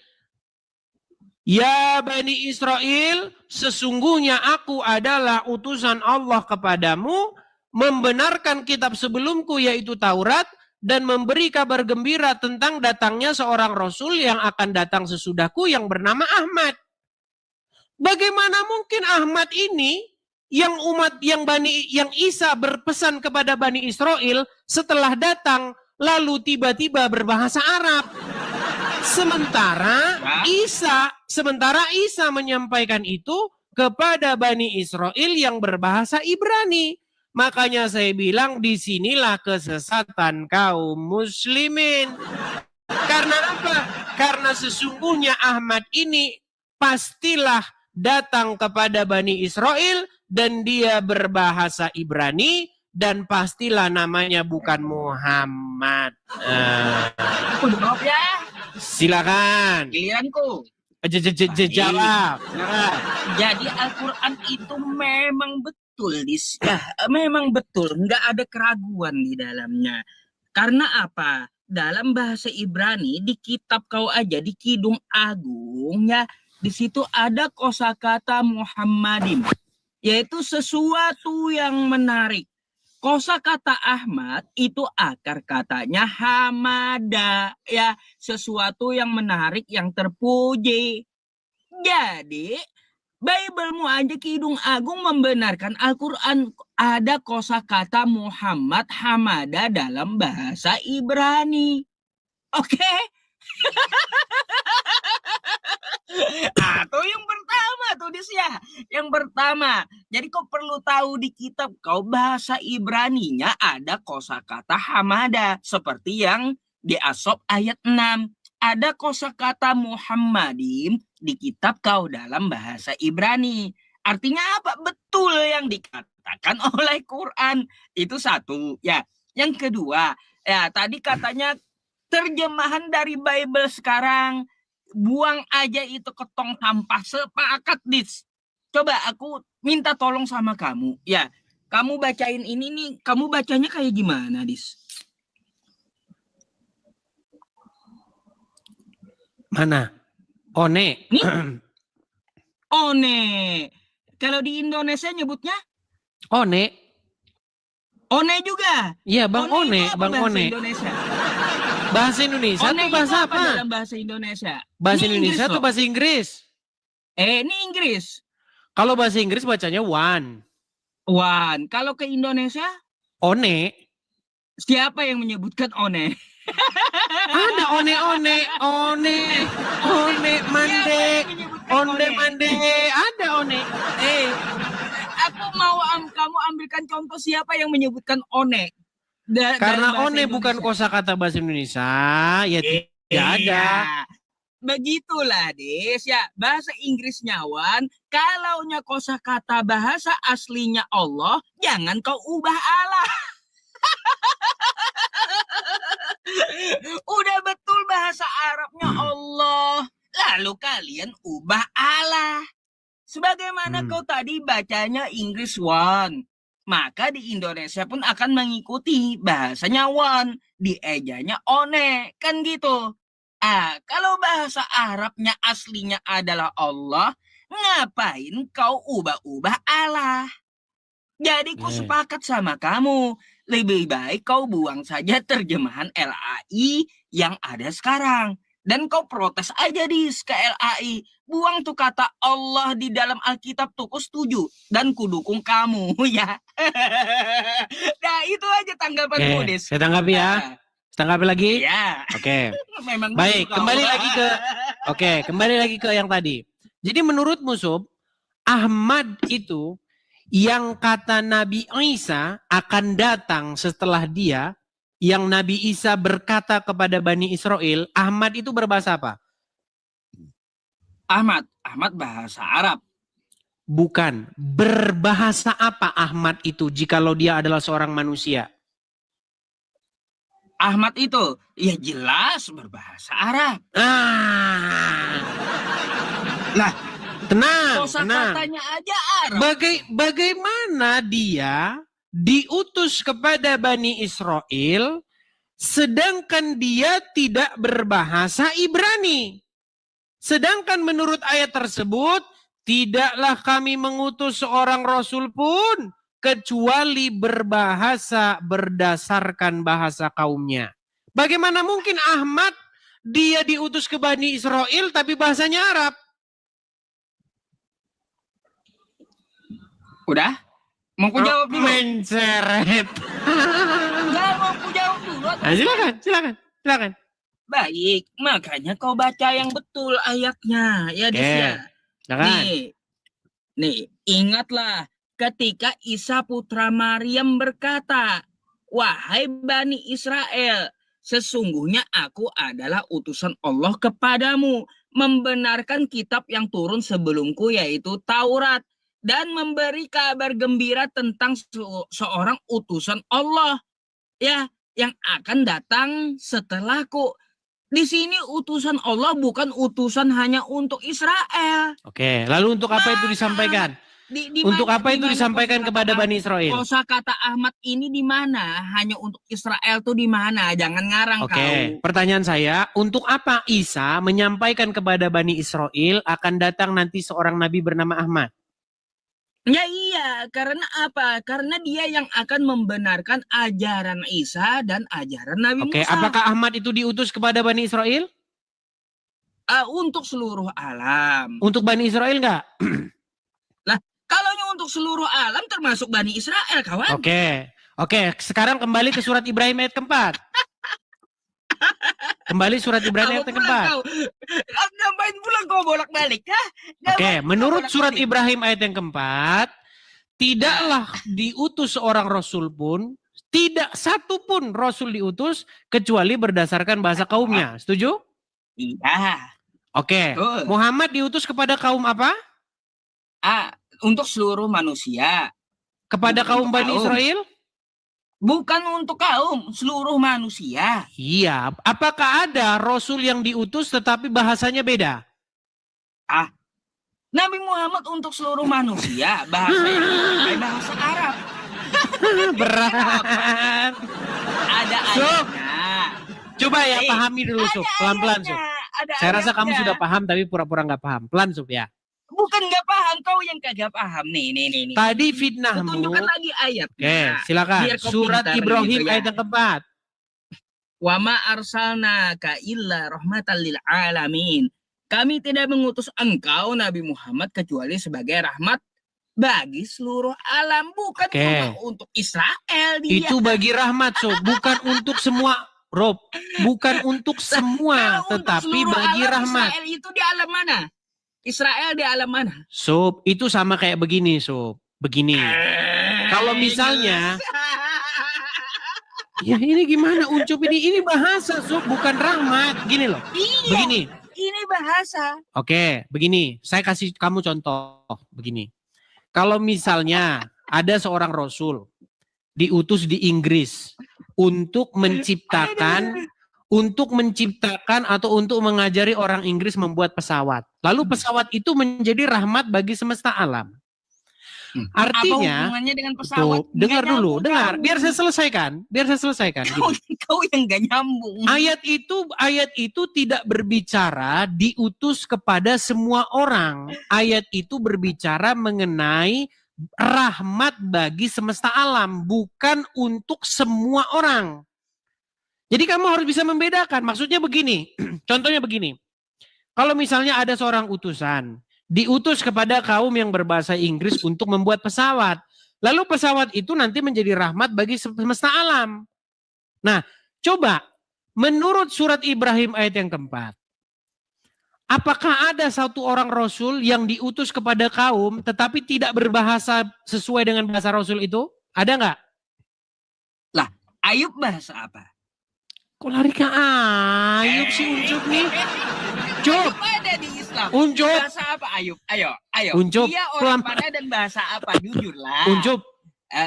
"Ya Bani Israel, sesungguhnya aku adalah utusan Allah kepadamu, membenarkan kitab sebelumku yaitu Taurat, dan memberi kabar gembira tentang datangnya seorang Rasul yang akan datang sesudahku yang bernama Ahmad." Bagaimana mungkin Ahmad ini yang Isa berpesan kepada Bani Israel setelah datang lalu tiba-tiba berbahasa Arab? Sementara Isa menyampaikan itu kepada Bani Israel yang berbahasa Ibrani. Makanya saya bilang disinilah kesesatan kaum muslimin. Karena apa? Karena sesungguhnya Ahmad ini pastilah datang kepada Bani Israel dan dia berbahasa Ibrani dan pastilah namanya bukan Muhammad. Aku jawab ya. Silakan. Giliranku. Jawab. Jadi Al-Quran itu memang betul, memang betul, nggak ada keraguan di dalamnya. Karena apa? Dalam bahasa Ibrani di kitab kau aja di Kidung Agung ya, di situ ada kosakata Muhammadin, yaitu sesuatu yang menarik. Kosakata Ahmad itu akar katanya hamada, ya, sesuatu yang menarik, yang terpuji. Jadi Bible-mu aja Kidung Agung membenarkan Al-Quran ada kosakata Muhammad hamada dalam bahasa Ibrani. Oke? Atau yang pertama tuh ya. Yang pertama, jadi kau perlu tahu di kitab kau bahasa Ibraninya ada kosakata hamada seperti yang di As-Saff ayat 6. Ada kosakata Muhammadin di kitab kau dalam bahasa Ibrani. Artinya apa? Betul yang dikatakan oleh Quran. Itu satu. Ya. Yang kedua, ya tadi katanya terjemahan dari Bible sekarang buang aja itu ke tong sampah. Sepakat, Dis. Coba aku minta tolong sama kamu. Ya, kamu bacain ini nih. Kamu bacanya kayak gimana, Dis? Mana? One. Nih. One. Kalau di Indonesia nyebutnya? One. One juga. Iya, Bang One, Bang One. Indonesia. Bahasa Indonesia One tuh bahasa apa? apa? Dalam bahasa Indonesia. Bahasa Ini Indonesia Inggris tuh bahasa Inggris. ini Inggris. Kalau bahasa Inggris bacanya one. One. Kalau ke Indonesia? One. Siapa yang menyebutkan one? Ada one, mande, mande, ada one. Aku mau kamu ambilkan contoh siapa yang menyebutkan one. Karena one bukan kosakata bahasa Indonesia, ya tidak ada. Begitulah, Des. Ya, bahasa Inggrisnya one, kalaunya kosakata bahasa aslinya Allah, jangan kau ubah Allah. Udah betul bahasa Arabnya Allah, lalu kalian ubah Allah. Sebagaimana kau tadi bacanya Inggris one, maka di Indonesia pun akan mengikuti bahasanya one, diejanya one, kan gitu. Kalau bahasa Arabnya aslinya adalah Allah, ngapain kau ubah-ubah Allah? Jadi ku sepakat sama kamu, lebih baik kau buang saja terjemahan LAI yang ada sekarang. Dan kau protes aja ke LAI. Buang tuh kata Allah di dalam Alkitab tuh, ku setuju. Dan ku dukung kamu ya. Nah itu aja tanggapanku, Des. Saya tanggapi ya. Tanggapi lagi? Ya. Oke. Memang baik, kembali lagi ke yang tadi. Jadi menurutmu Sob, Ahmad itu yang kata Nabi Isa akan datang setelah dia, yang Nabi Isa berkata kepada Bani Israel, Ahmad itu berbahasa apa? Ahmad bahasa Arab. Bukan. Berbahasa apa Ahmad itu jikalau dia adalah seorang manusia? Ahmad itu ya jelas berbahasa Arab. Nah, tenang. kosakatanya aja Arab. Bagaimana dia diutus kepada Bani Israel sedangkan dia tidak berbahasa Ibrani? Sedangkan menurut ayat tersebut, tidaklah kami mengutus seorang rasul pun kecuali berbahasa berdasarkan bahasa kaumnya. Bagaimana mungkin Ahmad dia diutus ke Bani Israel tapi bahasanya Arab? Udah? Mau ku jawab dulu? Menceret. Enggak, mau ku jawab dulu. Silakan. Baik, makanya kau baca yang betul ayatnya. Ya, Dis ya. Nih, ingatlah ketika Isa putra Maryam berkata, wahai Bani Israel, sesungguhnya aku adalah utusan Allah kepadamu, membenarkan kitab yang turun sebelumku yaitu Taurat, dan memberi kabar gembira tentang seorang utusan Allah ya yang akan datang setelahku. Di sini utusan Allah bukan utusan hanya untuk Israel. Oke, lalu untuk apa itu disampaikan? Untuk apa itu disampaikan kepada Bani Israel? Kosakata Ahmad ini di mana? Hanya untuk Israel tuh di mana? Jangan ngarang kau. Oke, pertanyaan saya, untuk apa Isa menyampaikan kepada Bani Israel akan datang nanti seorang nabi bernama Ahmad? Ya iya, karena apa? Karena dia yang akan membenarkan ajaran Isa dan ajaran Nabi Musa. Oke, apakah Ahmad itu diutus kepada Bani Israel? Untuk seluruh alam. Untuk Bani Israel enggak? Lah, kalau untuk seluruh alam termasuk Bani Israel, kawan. Oke, sekarang kembali ke surat Ibrahim ayat keempat. Kembali surat Ibrani ayat keempat. Ngapain pulang kau bolak-balik? Oke, menurut surat Ibrahim ayat yang keempat, tidaklah diutus seorang rasul pun, tidak satu pun rasul diutus kecuali berdasarkan bahasa kaumnya. Setuju? Iya. Oke, Muhammad diutus kepada kaum apa? Untuk seluruh manusia. Kepada kaum Bani Israel? Bukan untuk kaum, seluruh manusia. Iya. Apakah ada rasul yang diutus tetapi bahasanya beda? Nabi Muhammad untuk seluruh manusia, bahasanya bahasa Arab. Berat. Ada ayatnya. Coba ya pahami dulu Sub, pelan-pelan Sub. Saya rasa kamu sudah paham tapi pura-pura nggak paham. Pelan Sub ya. Bukan nggak paham, kau yang kagak paham. Nih. Tadi fitnahmu. Tunjukkan lagi ayat. Oke, silakan. Surat Ibrahim ayat yang keempat. Wa ma arsalnaka illa rahmatan lil alamin. Kami tidak mengutus engkau Nabi Muhammad kecuali sebagai rahmat bagi seluruh alam, bukan cuma untuk Israel dia. Itu bagi rahmat, Sob, bukan untuk semua, Rob. Bukan untuk semua, tetapi bagi rahmat. Israel itu di alam mana? Israel di alam mana? Sob, itu sama kayak begini, Sob. Begini. Kalau misalnya ya ini gimana Uncup ini bahasa, Sob, bukan rahmat. Gini loh. Iya, begini. Ini bahasa. Oke, begini. Saya kasih kamu contoh. Begini. Kalau misalnya ada seorang rasul diutus di Inggris untuk menciptakan atau untuk mengajari orang Inggris membuat pesawat. Lalu pesawat itu menjadi rahmat bagi semesta alam. Artinya, apa hubungannya dengan pesawat? Dengar dulu, biar saya selesaikan. Kau yang gak nyambung. Ayat itu tidak berbicara diutus kepada semua orang. Ayat itu berbicara mengenai rahmat bagi semesta alam, bukan untuk semua orang. Jadi kamu harus bisa membedakan. Maksudnya begini, contohnya begini. Kalau misalnya ada seorang utusan, diutus kepada kaum yang berbahasa Inggris untuk membuat pesawat. Lalu pesawat itu nanti menjadi rahmat bagi semesta alam. Nah, coba menurut surat Ibrahim ayat yang keempat. Apakah ada satu orang Rasul yang diutus kepada kaum tetapi tidak berbahasa sesuai dengan bahasa Rasul itu? Ada nggak? Ayub bahasa apa? Kok lari ke Ayub sih Uncup nih? Cup, Ayub ada di Islam. Uncup, Bahasa apa Ayub? Ayo. Uncup, Dia orang mana dan bahasa apa? Jujurlah. Uncup.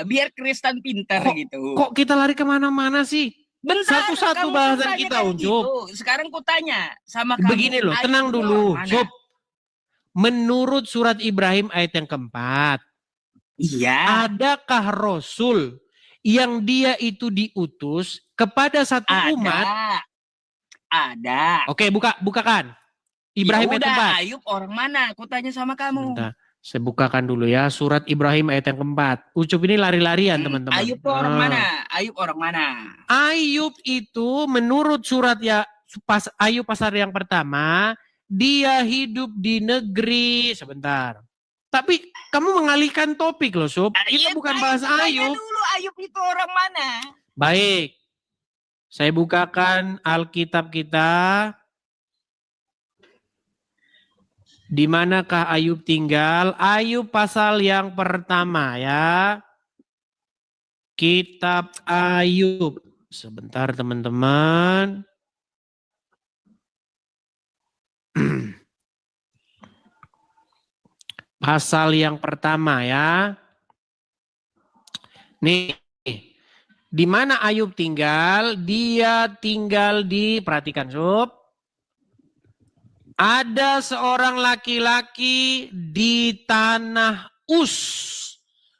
Biar Kristen pintar gitu. Kok kita lari kemana-mana sih? Bentar, Satu-satu kamu bahasan tanya kita, kan Uncup. gitu. Sekarang ku tanya sama kamu. Begini loh, Ayub tenang itu dulu. orang mana? Sob, menurut surat Ibrahim ayat yang keempat, Iya. adakah Rasul yang dia itu diutus kepada satu umat? Ada. Oke, bukakan. Ibrahim ayat Ya udah, keempat. Ayub orang mana? Aku tanya sama kamu. Bentar, saya bukakan dulu ya surat Ibrahim ayat yang keempat. Ucup ini lari-larian teman-teman. Ayub orang mana? Ayub orang mana? Ayub itu menurut surat ya Ayub pasal yang pertama, dia hidup di negeri sebentar. Tapi kamu mengalihkan topik loh, Sob. Itu bukan bahas Ayub. Dulu Ayub itu orang mana? Baik. Saya bukakan Alkitab kita. Di manakah Ayub tinggal? Ayub pasal yang pertama ya. Kitab Ayub. Sebentar teman-teman. Pasal yang pertama ya. Nih, di mana Ayub tinggal? Dia tinggal di, perhatikan Sob. Ada seorang laki-laki di tanah Us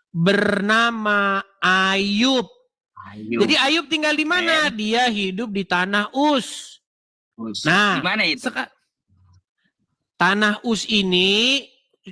bernama Ayub. Jadi Ayub tinggal di mana? Dia hidup di tanah Us. Nah, di mana itu? Tanah Us ini,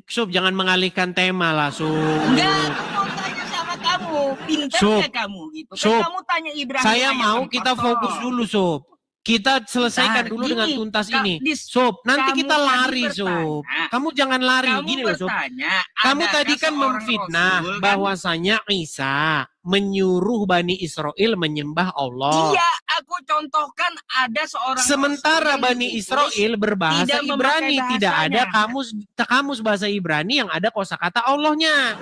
Sob jangan mengalihkan tema lah, Sob. Enggak, aku mau tanya sama kamu. Pintar Sob, nggak kamu gitu? Kan Sob, kamu tanya Ibrahim. saya ayat mau 4 kita fokus toh. dulu, Sob. Kita selesaikan Bentar, dulu dengan gini, tuntas Kak, ini. Dis, Sob, nanti kamu kita tadi lari, Sob. bertanya. Kamu jangan lari. Kamu Gini loh, Sob. bertanya, Kamu adakah tadi kan seorang memfitnah Rasul, kan? bahwasanya Isa menyuruh Bani Israel menyembah Allah. Iya, aku contohkan ada seorang Sementara Rasul yang Bani diutus Israel berbahasa tidak memakai Ibrani, tidak ada bahasanya. kamus bahasa Ibrani yang ada kosakata Allahnya.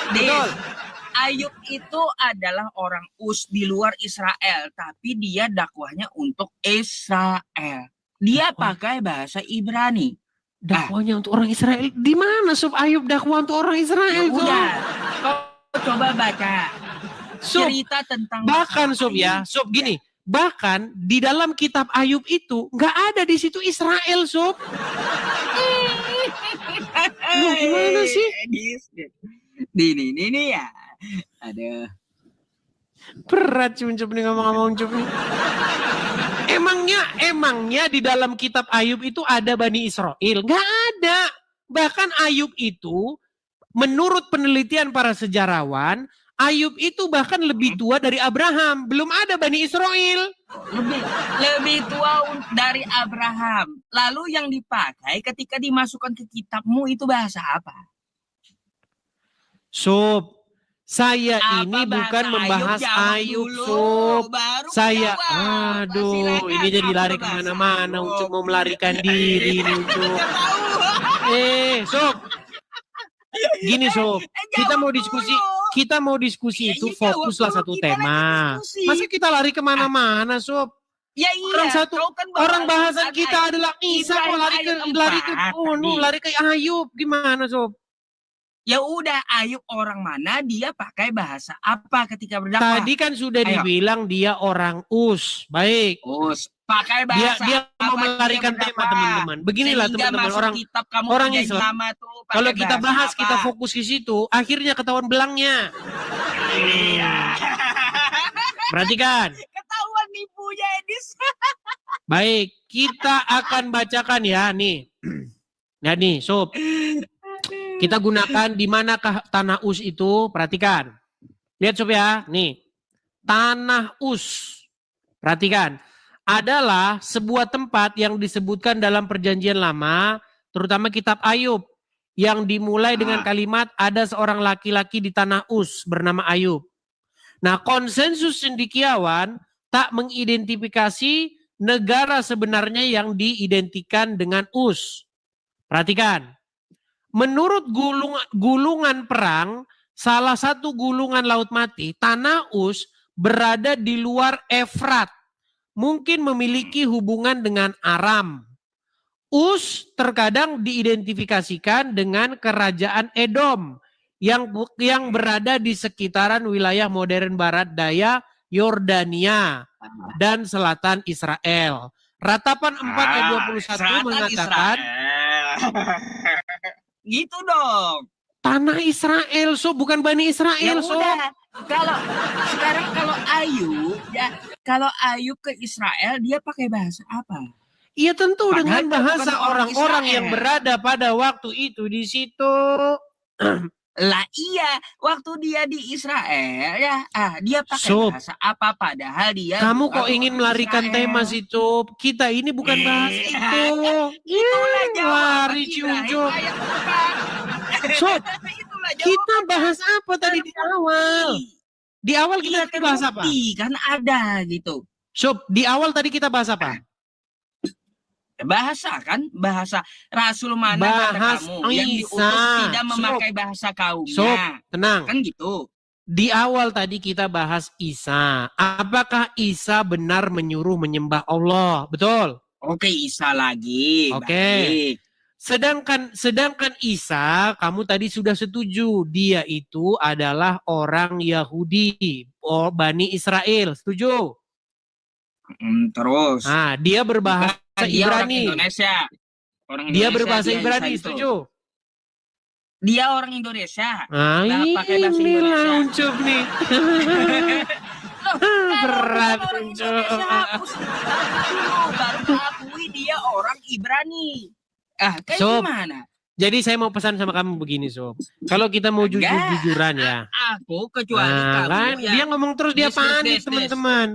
Dis, Betul. Ayub itu adalah orang Us di luar Israel, tapi dia dakwahnya untuk Israel. Dia pakai bahasa Ibrani. Dakwahnya untuk orang Israel. Di mana Sob Ayub dakwah untuk orang Israel? Ya Sob? udah, kau coba baca Sob, cerita tentang bahkan Sob ya, Sob gini, bahkan di dalam kitab Ayub itu nggak ada di situ Israel, Sob. Loh, gimana sih? Ini ya. Ada. Berat Cup nih ngomong-ngomong Cup nih. Emangnya di dalam kitab Ayub itu ada Bani Israel? Nggak ada. Bahkan Ayub itu menurut penelitian para sejarawan, Ayub itu bahkan lebih tua dari Abraham. Belum ada Bani Israel. Lebih tua dari Abraham. Lalu yang dipakai ketika dimasukkan ke kitabmu itu bahasa apa? Sob, saya Apa ini bahasa bukan membahas Jawab Ayub, dulu, Sob. baru Saya, jawab. aduh, Silakan, ini jadi apa lari bahasa kemana-mana. Ayub? Ucup mau melarikan diri, nih, Ucup. Sob, gini Sob, kita mau diskusi, itu fokuslah satu tema. Masa kita lari kemana-mana, Sob? Ya iya, Orang satu, kau kan orang bahas bahasan Ayub. kita adalah Isa, kok lari ke Ibrahim lari ke Ayub, gimana Sob? Ya udah, Ayub orang mana, dia pakai bahasa apa ketika berdakwah? Tadi kan sudah Ayo. dibilang dia orang Us, baik. Us, pakai Dia bahasa mau apa melarikan dia tema berdakwah? teman-teman. Beginilah Sehingga teman-teman masuk orang kitab kamu orang Perjanjian Islam. Lama tuh pakai Kalau kita bahasa bahas, apa? kita fokus ke situ, akhirnya ketahuan belangnya. Perhatikan. Ketahuan nipunya Edis. Baik, kita akan bacakan ya nih. Nah nih, Sob. Kita gunakan di manakah tanah Us itu, perhatikan. Lihat Sob ya, nih. Tanah Us. Perhatikan. Adalah sebuah tempat yang disebutkan dalam Perjanjian Lama, terutama kitab Ayub, yang dimulai dengan kalimat ada seorang laki-laki di tanah Us bernama Ayub. Nah, konsensus cendekiawan tak mengidentifikasi negara sebenarnya yang diidentikan dengan Us. Perhatikan. Menurut gulungan perang, salah satu gulungan laut mati, tanah Us berada di luar Efrat. Mungkin memiliki hubungan dengan Aram. Us terkadang diidentifikasikan dengan kerajaan Edom yang berada di sekitaran wilayah modern barat daya Yordania dan selatan Israel. Ratapan 4 ayat 21 mengatakan Gitu dong. tanah Israel, bukan Bani Israel, Udah. Kalau Ayu ke Israel dia pakai bahasa apa? Iya tentu Padahal dengan dia bahasa bukan orang orang-orang Israel. yang berada pada waktu itu di situ. Lah iya, waktu dia di Israel ya, dia pakai Sob, bahasa apa padahal dia kamu bukan kok ingin orang melarikan Israel. tema sih, Cup? Kita ini bukan bahas itu. Itulah jawaban Lari Ibrahim ciuncuk. ayat 4. Sob, Itulah kita jawabannya. bahas apa tadi di awal? Di awal kita Iya, bahas apa? terbukti, kan ada gitu. Sob, di awal tadi kita bahas apa? Bahasa Rasul mana Bahas kata kamu yang diutus Isa. tidak memakai bahasa kaumnya. Sob, tenang. Kan gitu. Di awal tadi kita bahas Isa. Apakah Isa benar menyuruh menyembah Allah? Betul? Oke, Isa lagi. Oke. Baik. Sedangkan Isa, kamu tadi sudah setuju. Dia itu adalah orang Yahudi. Bani Israel. Setuju? Terus. Nah, dia berbahasa Dia orang Ibrani. Indonesia. Dia berbahasa dia Ibrani. Isa itu. Setuju? Dia orang Indonesia. Nah, pakai bahasa inilah Indonesia. Ucup nih. Berat, orang Ucup. Indonesia hapus dulu, baru mengakui dia orang Ibrani. Kayak Sob, gimana? Jadi saya mau pesan sama kamu begini, Sob. Kalau kita mau jujur-jujuran ya. Aku kecuali Nah, kamu kan ya. dia ngomong terus dia Des. panik, teman-teman.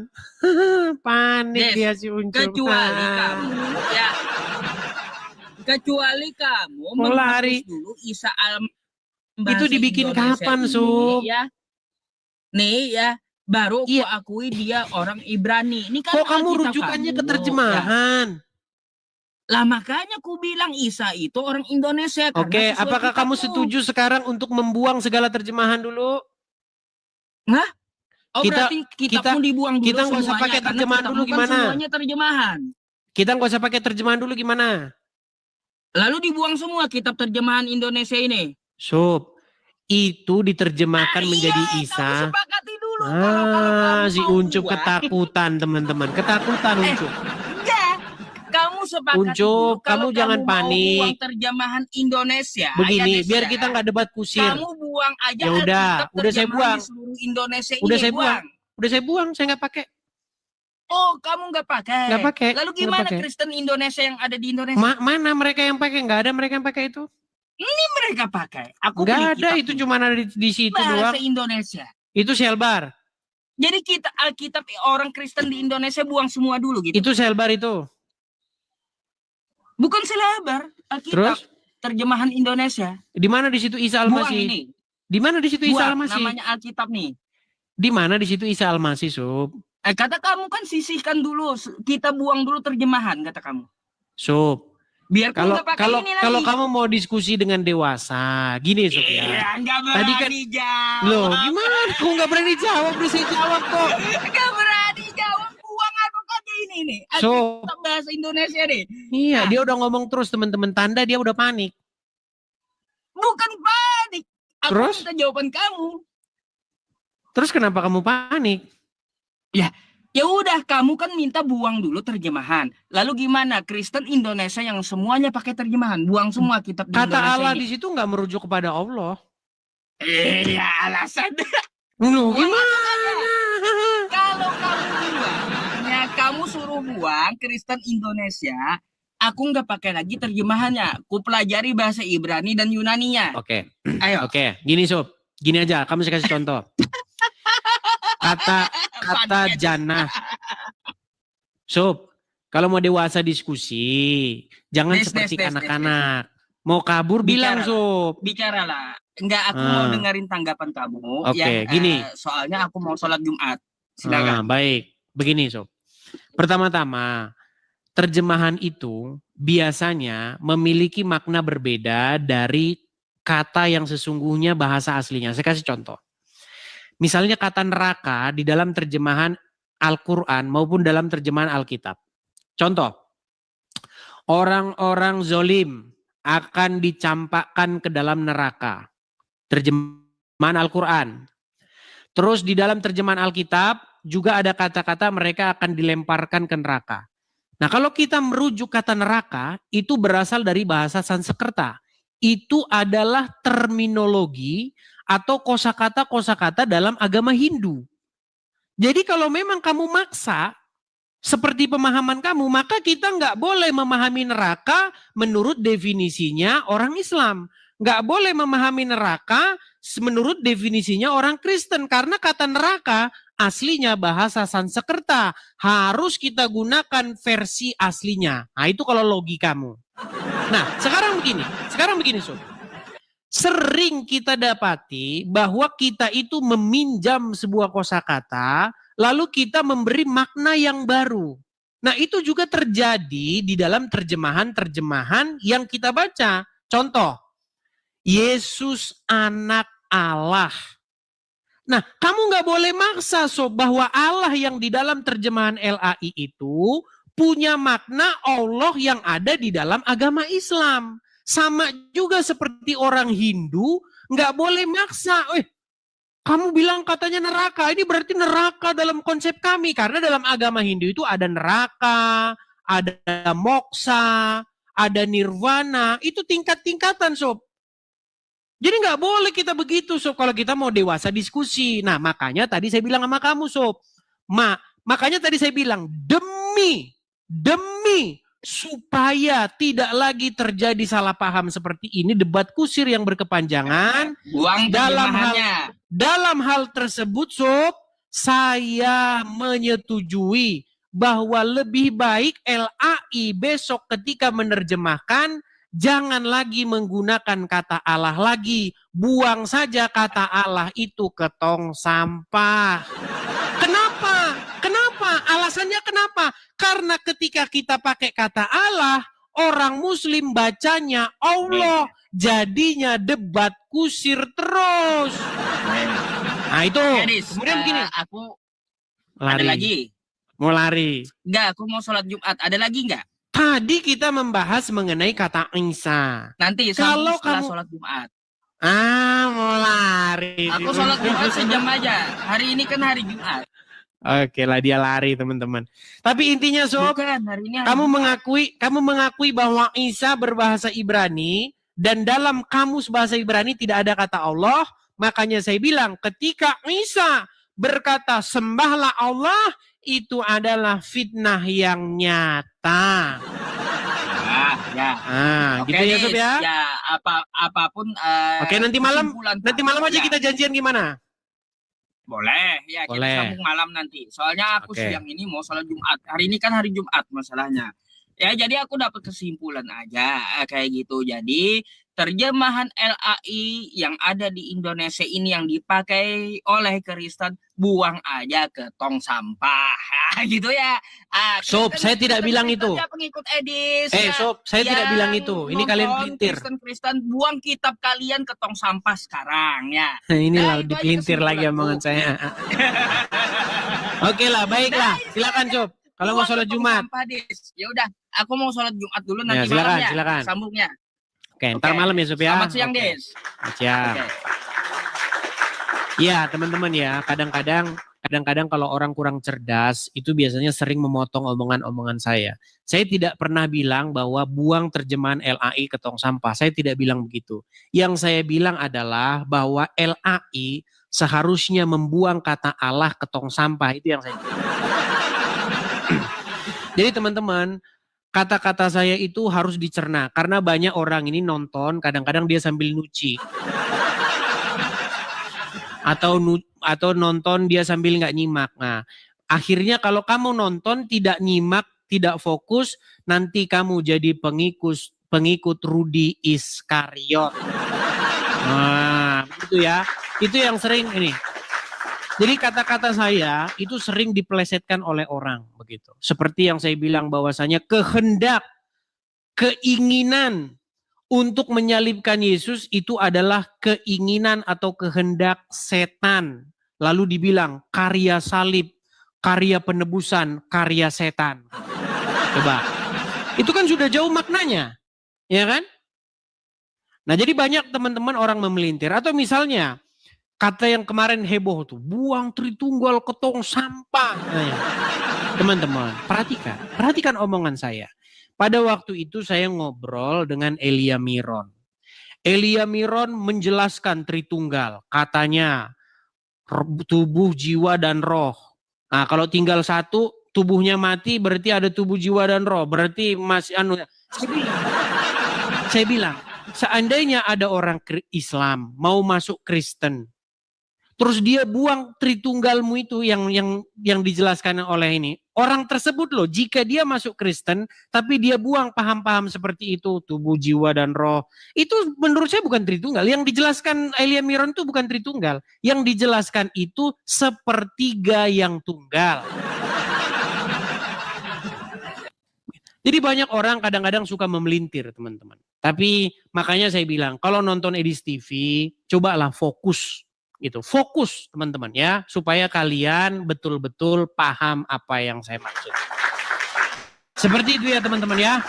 Panik Des, dia si Ucup. Kecuali kamu ya. Kecuali kamu Mau lari. menghapus dulu Isa Itu dibikin kapan, Sob? Ya. Nih ya, baru aku Iya. akui dia orang Ibrani. Ini kan Kok kamu Alkitab rujukannya kamu, ke terjemahan? Ya. Lah makanya aku bilang Isa itu orang Indonesia. karena Oke, sesuai apakah kamu kitabmu. setuju sekarang untuk membuang segala terjemahan dulu? Oh Kita- berarti kitabmu dibuang dulu kita nggak usah semuanya, pakai karena terjemahan kitabmu dulu, kan gimana? semuanya terjemahan. Kita nggak usah pakai terjemahan dulu gimana? Lalu dibuang semua kitab terjemahan Indonesia ini. Sob, itu diterjemahkan menjadi Kamu Isa. sepakati dulu. Kalau kamu Si mau Ucup buang, ketakutan, teman-teman. Ketakutan Ucup. enggak. Kamu sepakati Ucup, dulu. Kalau kamu jangan mau panik. buang terjemahan Indonesia. Begini, Des, biar ya, kita nggak debat kusir. Kamu buang aja. Ya udah, Alkitab udah saya terjemahan buang. di seluruh Indonesia Udah ini saya buang. Udah saya buang, saya nggak pakai. Oh, kamu nggak pakai. Nggak pakai. Lalu nggak gimana pakai. Kristen Indonesia yang ada di Indonesia? Mana mereka yang pakai? Nggak ada mereka yang pakai itu. Mereka pakai. Aku Nggak beli ada, kitabmu. itu cuma ada di situ bahasa doang. Indonesia. Itu selbar. Jadi kita Alkitab orang Kristen di Indonesia buang semua dulu gitu. Itu selbar itu. Bukan selebar Alkitab Terus terjemahan Indonesia. di mana di situ Isa Buang Al-Masih? ini. Di mana di situ Isa Buang, Al-Masih? namanya Alkitab nih. Di mana di situ Isa Al-Masih, Sob? Kata kamu kan sisihkan dulu, kita buang dulu terjemahan kata kamu. Sob, Biar kalau nggak pakai kalau ini lagi. kalau kamu mau diskusi dengan dewasa, gini Sob ya. Iya, nggak Tadi berani kan- jawab. Loh, gimana? Kok nggak berani jawab? Udah saya jawab kok. Nggak berani jawab. Buang aku kata ini nih. Sob, Alkitab bahasa Indonesia nih. iya Nah. dia udah ngomong terus teman-teman, tanda dia udah panik. Bukan panik. Aku Terus? minta jawaban kamu. Terus kenapa kamu panik? Ya udah, kamu kan minta buang dulu terjemahan. Lalu gimana Kristen Indonesia yang semuanya pakai terjemahan? Buang semua kitab di Kata Indonesia Allah ini. di situ nggak merujuk kepada Allah. Iya, alasan. Loh, gimana? Kalau kamu buang, ya kamu suruh buang Kristen Indonesia, aku nggak pakai lagi terjemahannya. Ku pelajari bahasa Ibrani dan Yunaninya. Oke. Ayo. Oke, gini Sob. Gini aja, kamu saya kasih contoh. Kata janah. Sob, kalau mau dewasa diskusi, jangan Des, seperti des, des, anak-anak. Mau kabur Bicara. bilang Sob. Bicaralah. Enggak, aku mau Ah. dengerin tanggapan kamu. Oke, yang, gini. soalnya aku mau sholat Jumat. Silakan. Baik, begini Sob. Pertama-tama, terjemahan itu biasanya memiliki makna berbeda dari kata yang sesungguhnya bahasa aslinya. Saya kasih contoh. Misalnya kata neraka di dalam terjemahan Al-Quran maupun dalam terjemahan Alkitab. Contoh, orang-orang zolim akan dicampakkan ke dalam neraka. Terjemahan Al-Quran. Terus di dalam terjemahan Alkitab juga ada kata-kata mereka akan dilemparkan ke neraka. Nah kalau kita merujuk kata neraka itu berasal dari bahasa Sanskerta. Itu adalah terminologi atau kosakata-kosakata dalam agama Hindu. Jadi kalau memang kamu maksa seperti pemahaman kamu, maka kita nggak boleh memahami neraka menurut definisinya orang Islam. Nggak boleh memahami neraka menurut definisinya orang Kristen. Karena kata neraka aslinya bahasa Sanskerta. Harus kita gunakan versi aslinya. Nah itu kalau logi kamu. Nah sekarang begini Sob. Sering kita dapati bahwa kita itu meminjam sebuah kosakata, lalu kita memberi makna yang baru. Nah itu juga terjadi di dalam terjemahan-terjemahan yang kita baca. Contoh, Yesus anak Allah. Nah kamu nggak boleh maksa Sob bahwa Allah yang di dalam terjemahan LAI itu punya makna Allah yang ada di dalam agama Islam. Sama juga seperti orang Hindu, nggak boleh maksa. Kamu bilang katanya neraka, ini berarti neraka dalam konsep kami. Karena dalam agama Hindu itu ada neraka, ada moksa, ada nirwana. Itu tingkat-tingkatan Sob. Jadi nggak boleh kita begitu Sob kalau kita mau dewasa diskusi. Nah makanya tadi saya bilang sama kamu Sob. Makanya tadi saya bilang demi supaya tidak lagi terjadi salah paham seperti ini, debat kusir yang berkepanjangan. Buang Dalam hal tersebut Sob, saya menyetujui bahwa lebih baik LAI besok ketika menerjemahkan jangan lagi menggunakan kata Allah lagi. Buang saja kata Allah itu ke tong sampah. Kenapa? Alasannya kenapa? Karena ketika kita pakai kata Allah, orang Muslim bacanya Allah, jadinya debat kusir terus. Nah itu. Kemudian begini. Aku lari. ada lagi. Mau lari? Enggak, aku mau sholat Jumat. Ada lagi enggak? Tadi kita membahas mengenai kata Isa. Nanti kalau setelah kamu sholat Jumat. Mau lari. Aku sholat Jumat sejam aja. Hari ini kan hari Jumat. Oke lah dia lari teman-teman. Tapi intinya Sob, Bukan, hari ini kamu mengakui bahwa Isa berbahasa Ibrani dan dalam kamus bahasa Ibrani tidak ada kata Allah. Makanya saya bilang ketika Isa berkata sembahlah Allah, itu adalah fitnah yang nyata. Oke, gitu ya Sob ya. Ya apapun. Oke nanti malam aja kita janjian gimana? Boleh, ya kita sambung malam nanti. Soalnya aku siang ini mau sholat Jumat. Hari ini kan hari Jumat masalahnya. Ya jadi aku dapat kesimpulan aja kayak gitu. Jadi terjemahan LAI yang ada di Indonesia ini yang dipakai oleh Kristen buang aja ke tong sampah. Gitu ya. Sob, saya tidak bilang itu. Pengikut Edis. Sob, saya tidak bilang itu. Ini kalian pelintir. Kristen buang kitab kalian ke tong sampah sekarang ya. Inilah dipelintir lagi omongan saya. Oke lah, baiklah. Silakan Sob. Kalau mau sholat Jumat. Ya udah, aku mau sholat Jumat dulu nanti silakan. Sambungnya. Oke, ntar malam ya Sob ya. Selamat siang, Des. Siap. Iya, teman-teman ya, kadang-kadang kalau orang kurang cerdas, itu biasanya sering memotong omongan-omongan saya. Saya tidak pernah bilang bahwa buang terjemahan LAI ke tong sampah. Saya tidak bilang begitu. Yang saya bilang adalah bahwa LAI seharusnya membuang kata Allah ke tong sampah. Itu yang saya bilang. Jadi teman-teman, kata-kata saya itu harus dicerna. Karena banyak orang ini nonton, kadang-kadang dia sambil nuci. Atau nonton dia sambil nggak nyimak. Nah, akhirnya kalau kamu nonton tidak nyimak, tidak fokus, nanti kamu jadi pengikut Rudi Iskariot. Nah, begitu ya. Itu yang sering ini. Jadi kata-kata saya itu sering dipelesetkan oleh orang begitu. Seperti yang saya bilang bahwasanya kehendak, keinginan untuk menyalibkan Yesus itu adalah keinginan atau kehendak setan. Lalu dibilang karya salib, karya penebusan, karya setan. Coba. Itu kan sudah jauh maknanya. Ya kan? Nah, jadi banyak teman-teman orang memelintir. Atau misalnya kata yang kemarin heboh tuh, buang Tritunggal ke tong sampah. Nah, teman-teman, perhatikan omongan saya. Pada waktu itu saya ngobrol dengan Elia Miron. Elia Miron menjelaskan Tritunggal. Katanya tubuh, jiwa, dan roh. Nah, kalau tinggal satu, tubuhnya mati berarti ada tubuh, jiwa, dan roh. Berarti masih saya bilang, seandainya ada orang Islam mau masuk Kristen, terus dia buang Tritunggalmu itu yang dijelaskan oleh ini. Orang tersebut loh, jika dia masuk Kristen, tapi dia buang paham-paham seperti itu, tubuh, jiwa, dan roh. Itu menurut saya bukan Tritunggal. Yang dijelaskan Elia Miron itu bukan Tritunggal. Yang dijelaskan itu sepertiga yang tunggal. Jadi banyak orang kadang-kadang suka memelintir, teman-teman. Tapi makanya saya bilang, kalau nonton Edis TV, cobalah fokus. Gitu. Fokus, teman-teman ya. Supaya kalian betul-betul paham apa yang saya maksud. Seperti itu ya, teman-teman ya.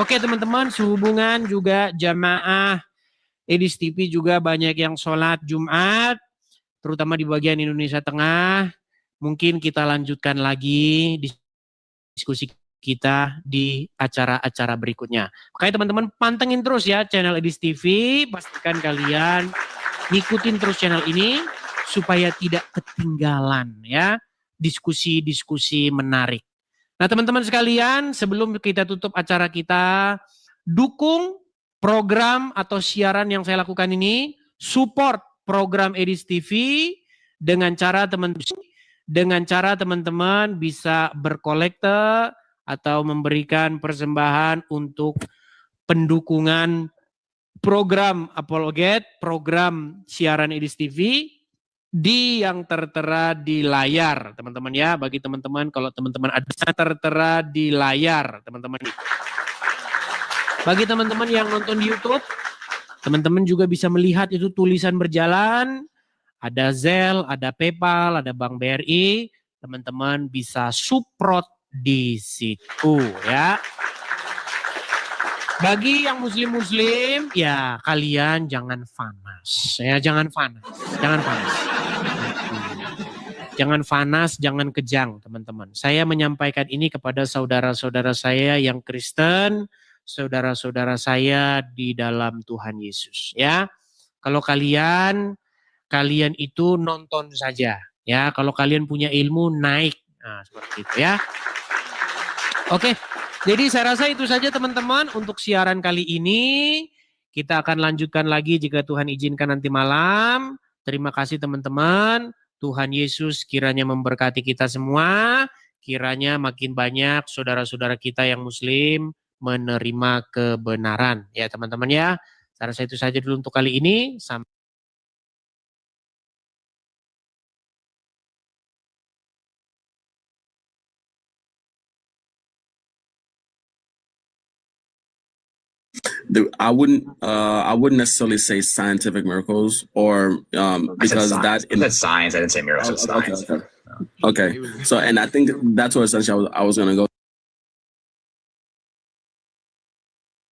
Oke, teman-teman, sehubungan juga jamaah Edis TV juga banyak yang sholat Jumat. Terutama di bagian Indonesia Tengah. Mungkin kita lanjutkan lagi diskusi kita di acara-acara berikutnya. Makanya teman-teman pantengin terus ya channel Edis TV. Pastikan kalian ngikutin terus channel ini supaya tidak ketinggalan ya diskusi-diskusi menarik. Nah teman-teman sekalian, sebelum kita tutup acara kita, dukung program atau siaran yang saya lakukan ini, support program Edis TV dengan cara teman-teman bisa berkolekte atau memberikan persembahan untuk pendukungan program Apologet, program siaran Edis TV yang tertera di layar, teman-teman ya. Bagi teman-teman, kalau teman-teman ada tertera di layar, teman-teman. Bagi teman-teman yang nonton di YouTube, teman-teman juga bisa melihat itu tulisan berjalan, ada Zelle, ada PayPal, ada Bank BRI, teman-teman bisa support di situ ya. Bagi yang muslim-muslim, ya kalian jangan panas. Ya, jangan panas. Jangan panas, jangan kejang, teman-teman. Saya menyampaikan ini kepada saudara-saudara saya yang Kristen, saudara-saudara saya di dalam Tuhan Yesus, ya. Kalau kalian itu nonton saja, ya. Kalau kalian punya ilmu, naik. Nah, seperti itu ya. Oke. Jadi saya rasa itu saja teman-teman untuk siaran kali ini. Kita akan lanjutkan lagi jika Tuhan izinkan nanti malam. Terima kasih teman-teman. Tuhan Yesus kiranya memberkati kita semua. Kiranya makin banyak saudara-saudara kita yang muslim menerima kebenaran. Ya teman-teman ya. Saya rasa itu saja dulu untuk kali ini. Sampai I wouldn't necessarily say scientific miracles or because that in science. I didn't say miracles. Okay. So and I think that's what essentially I was going to go.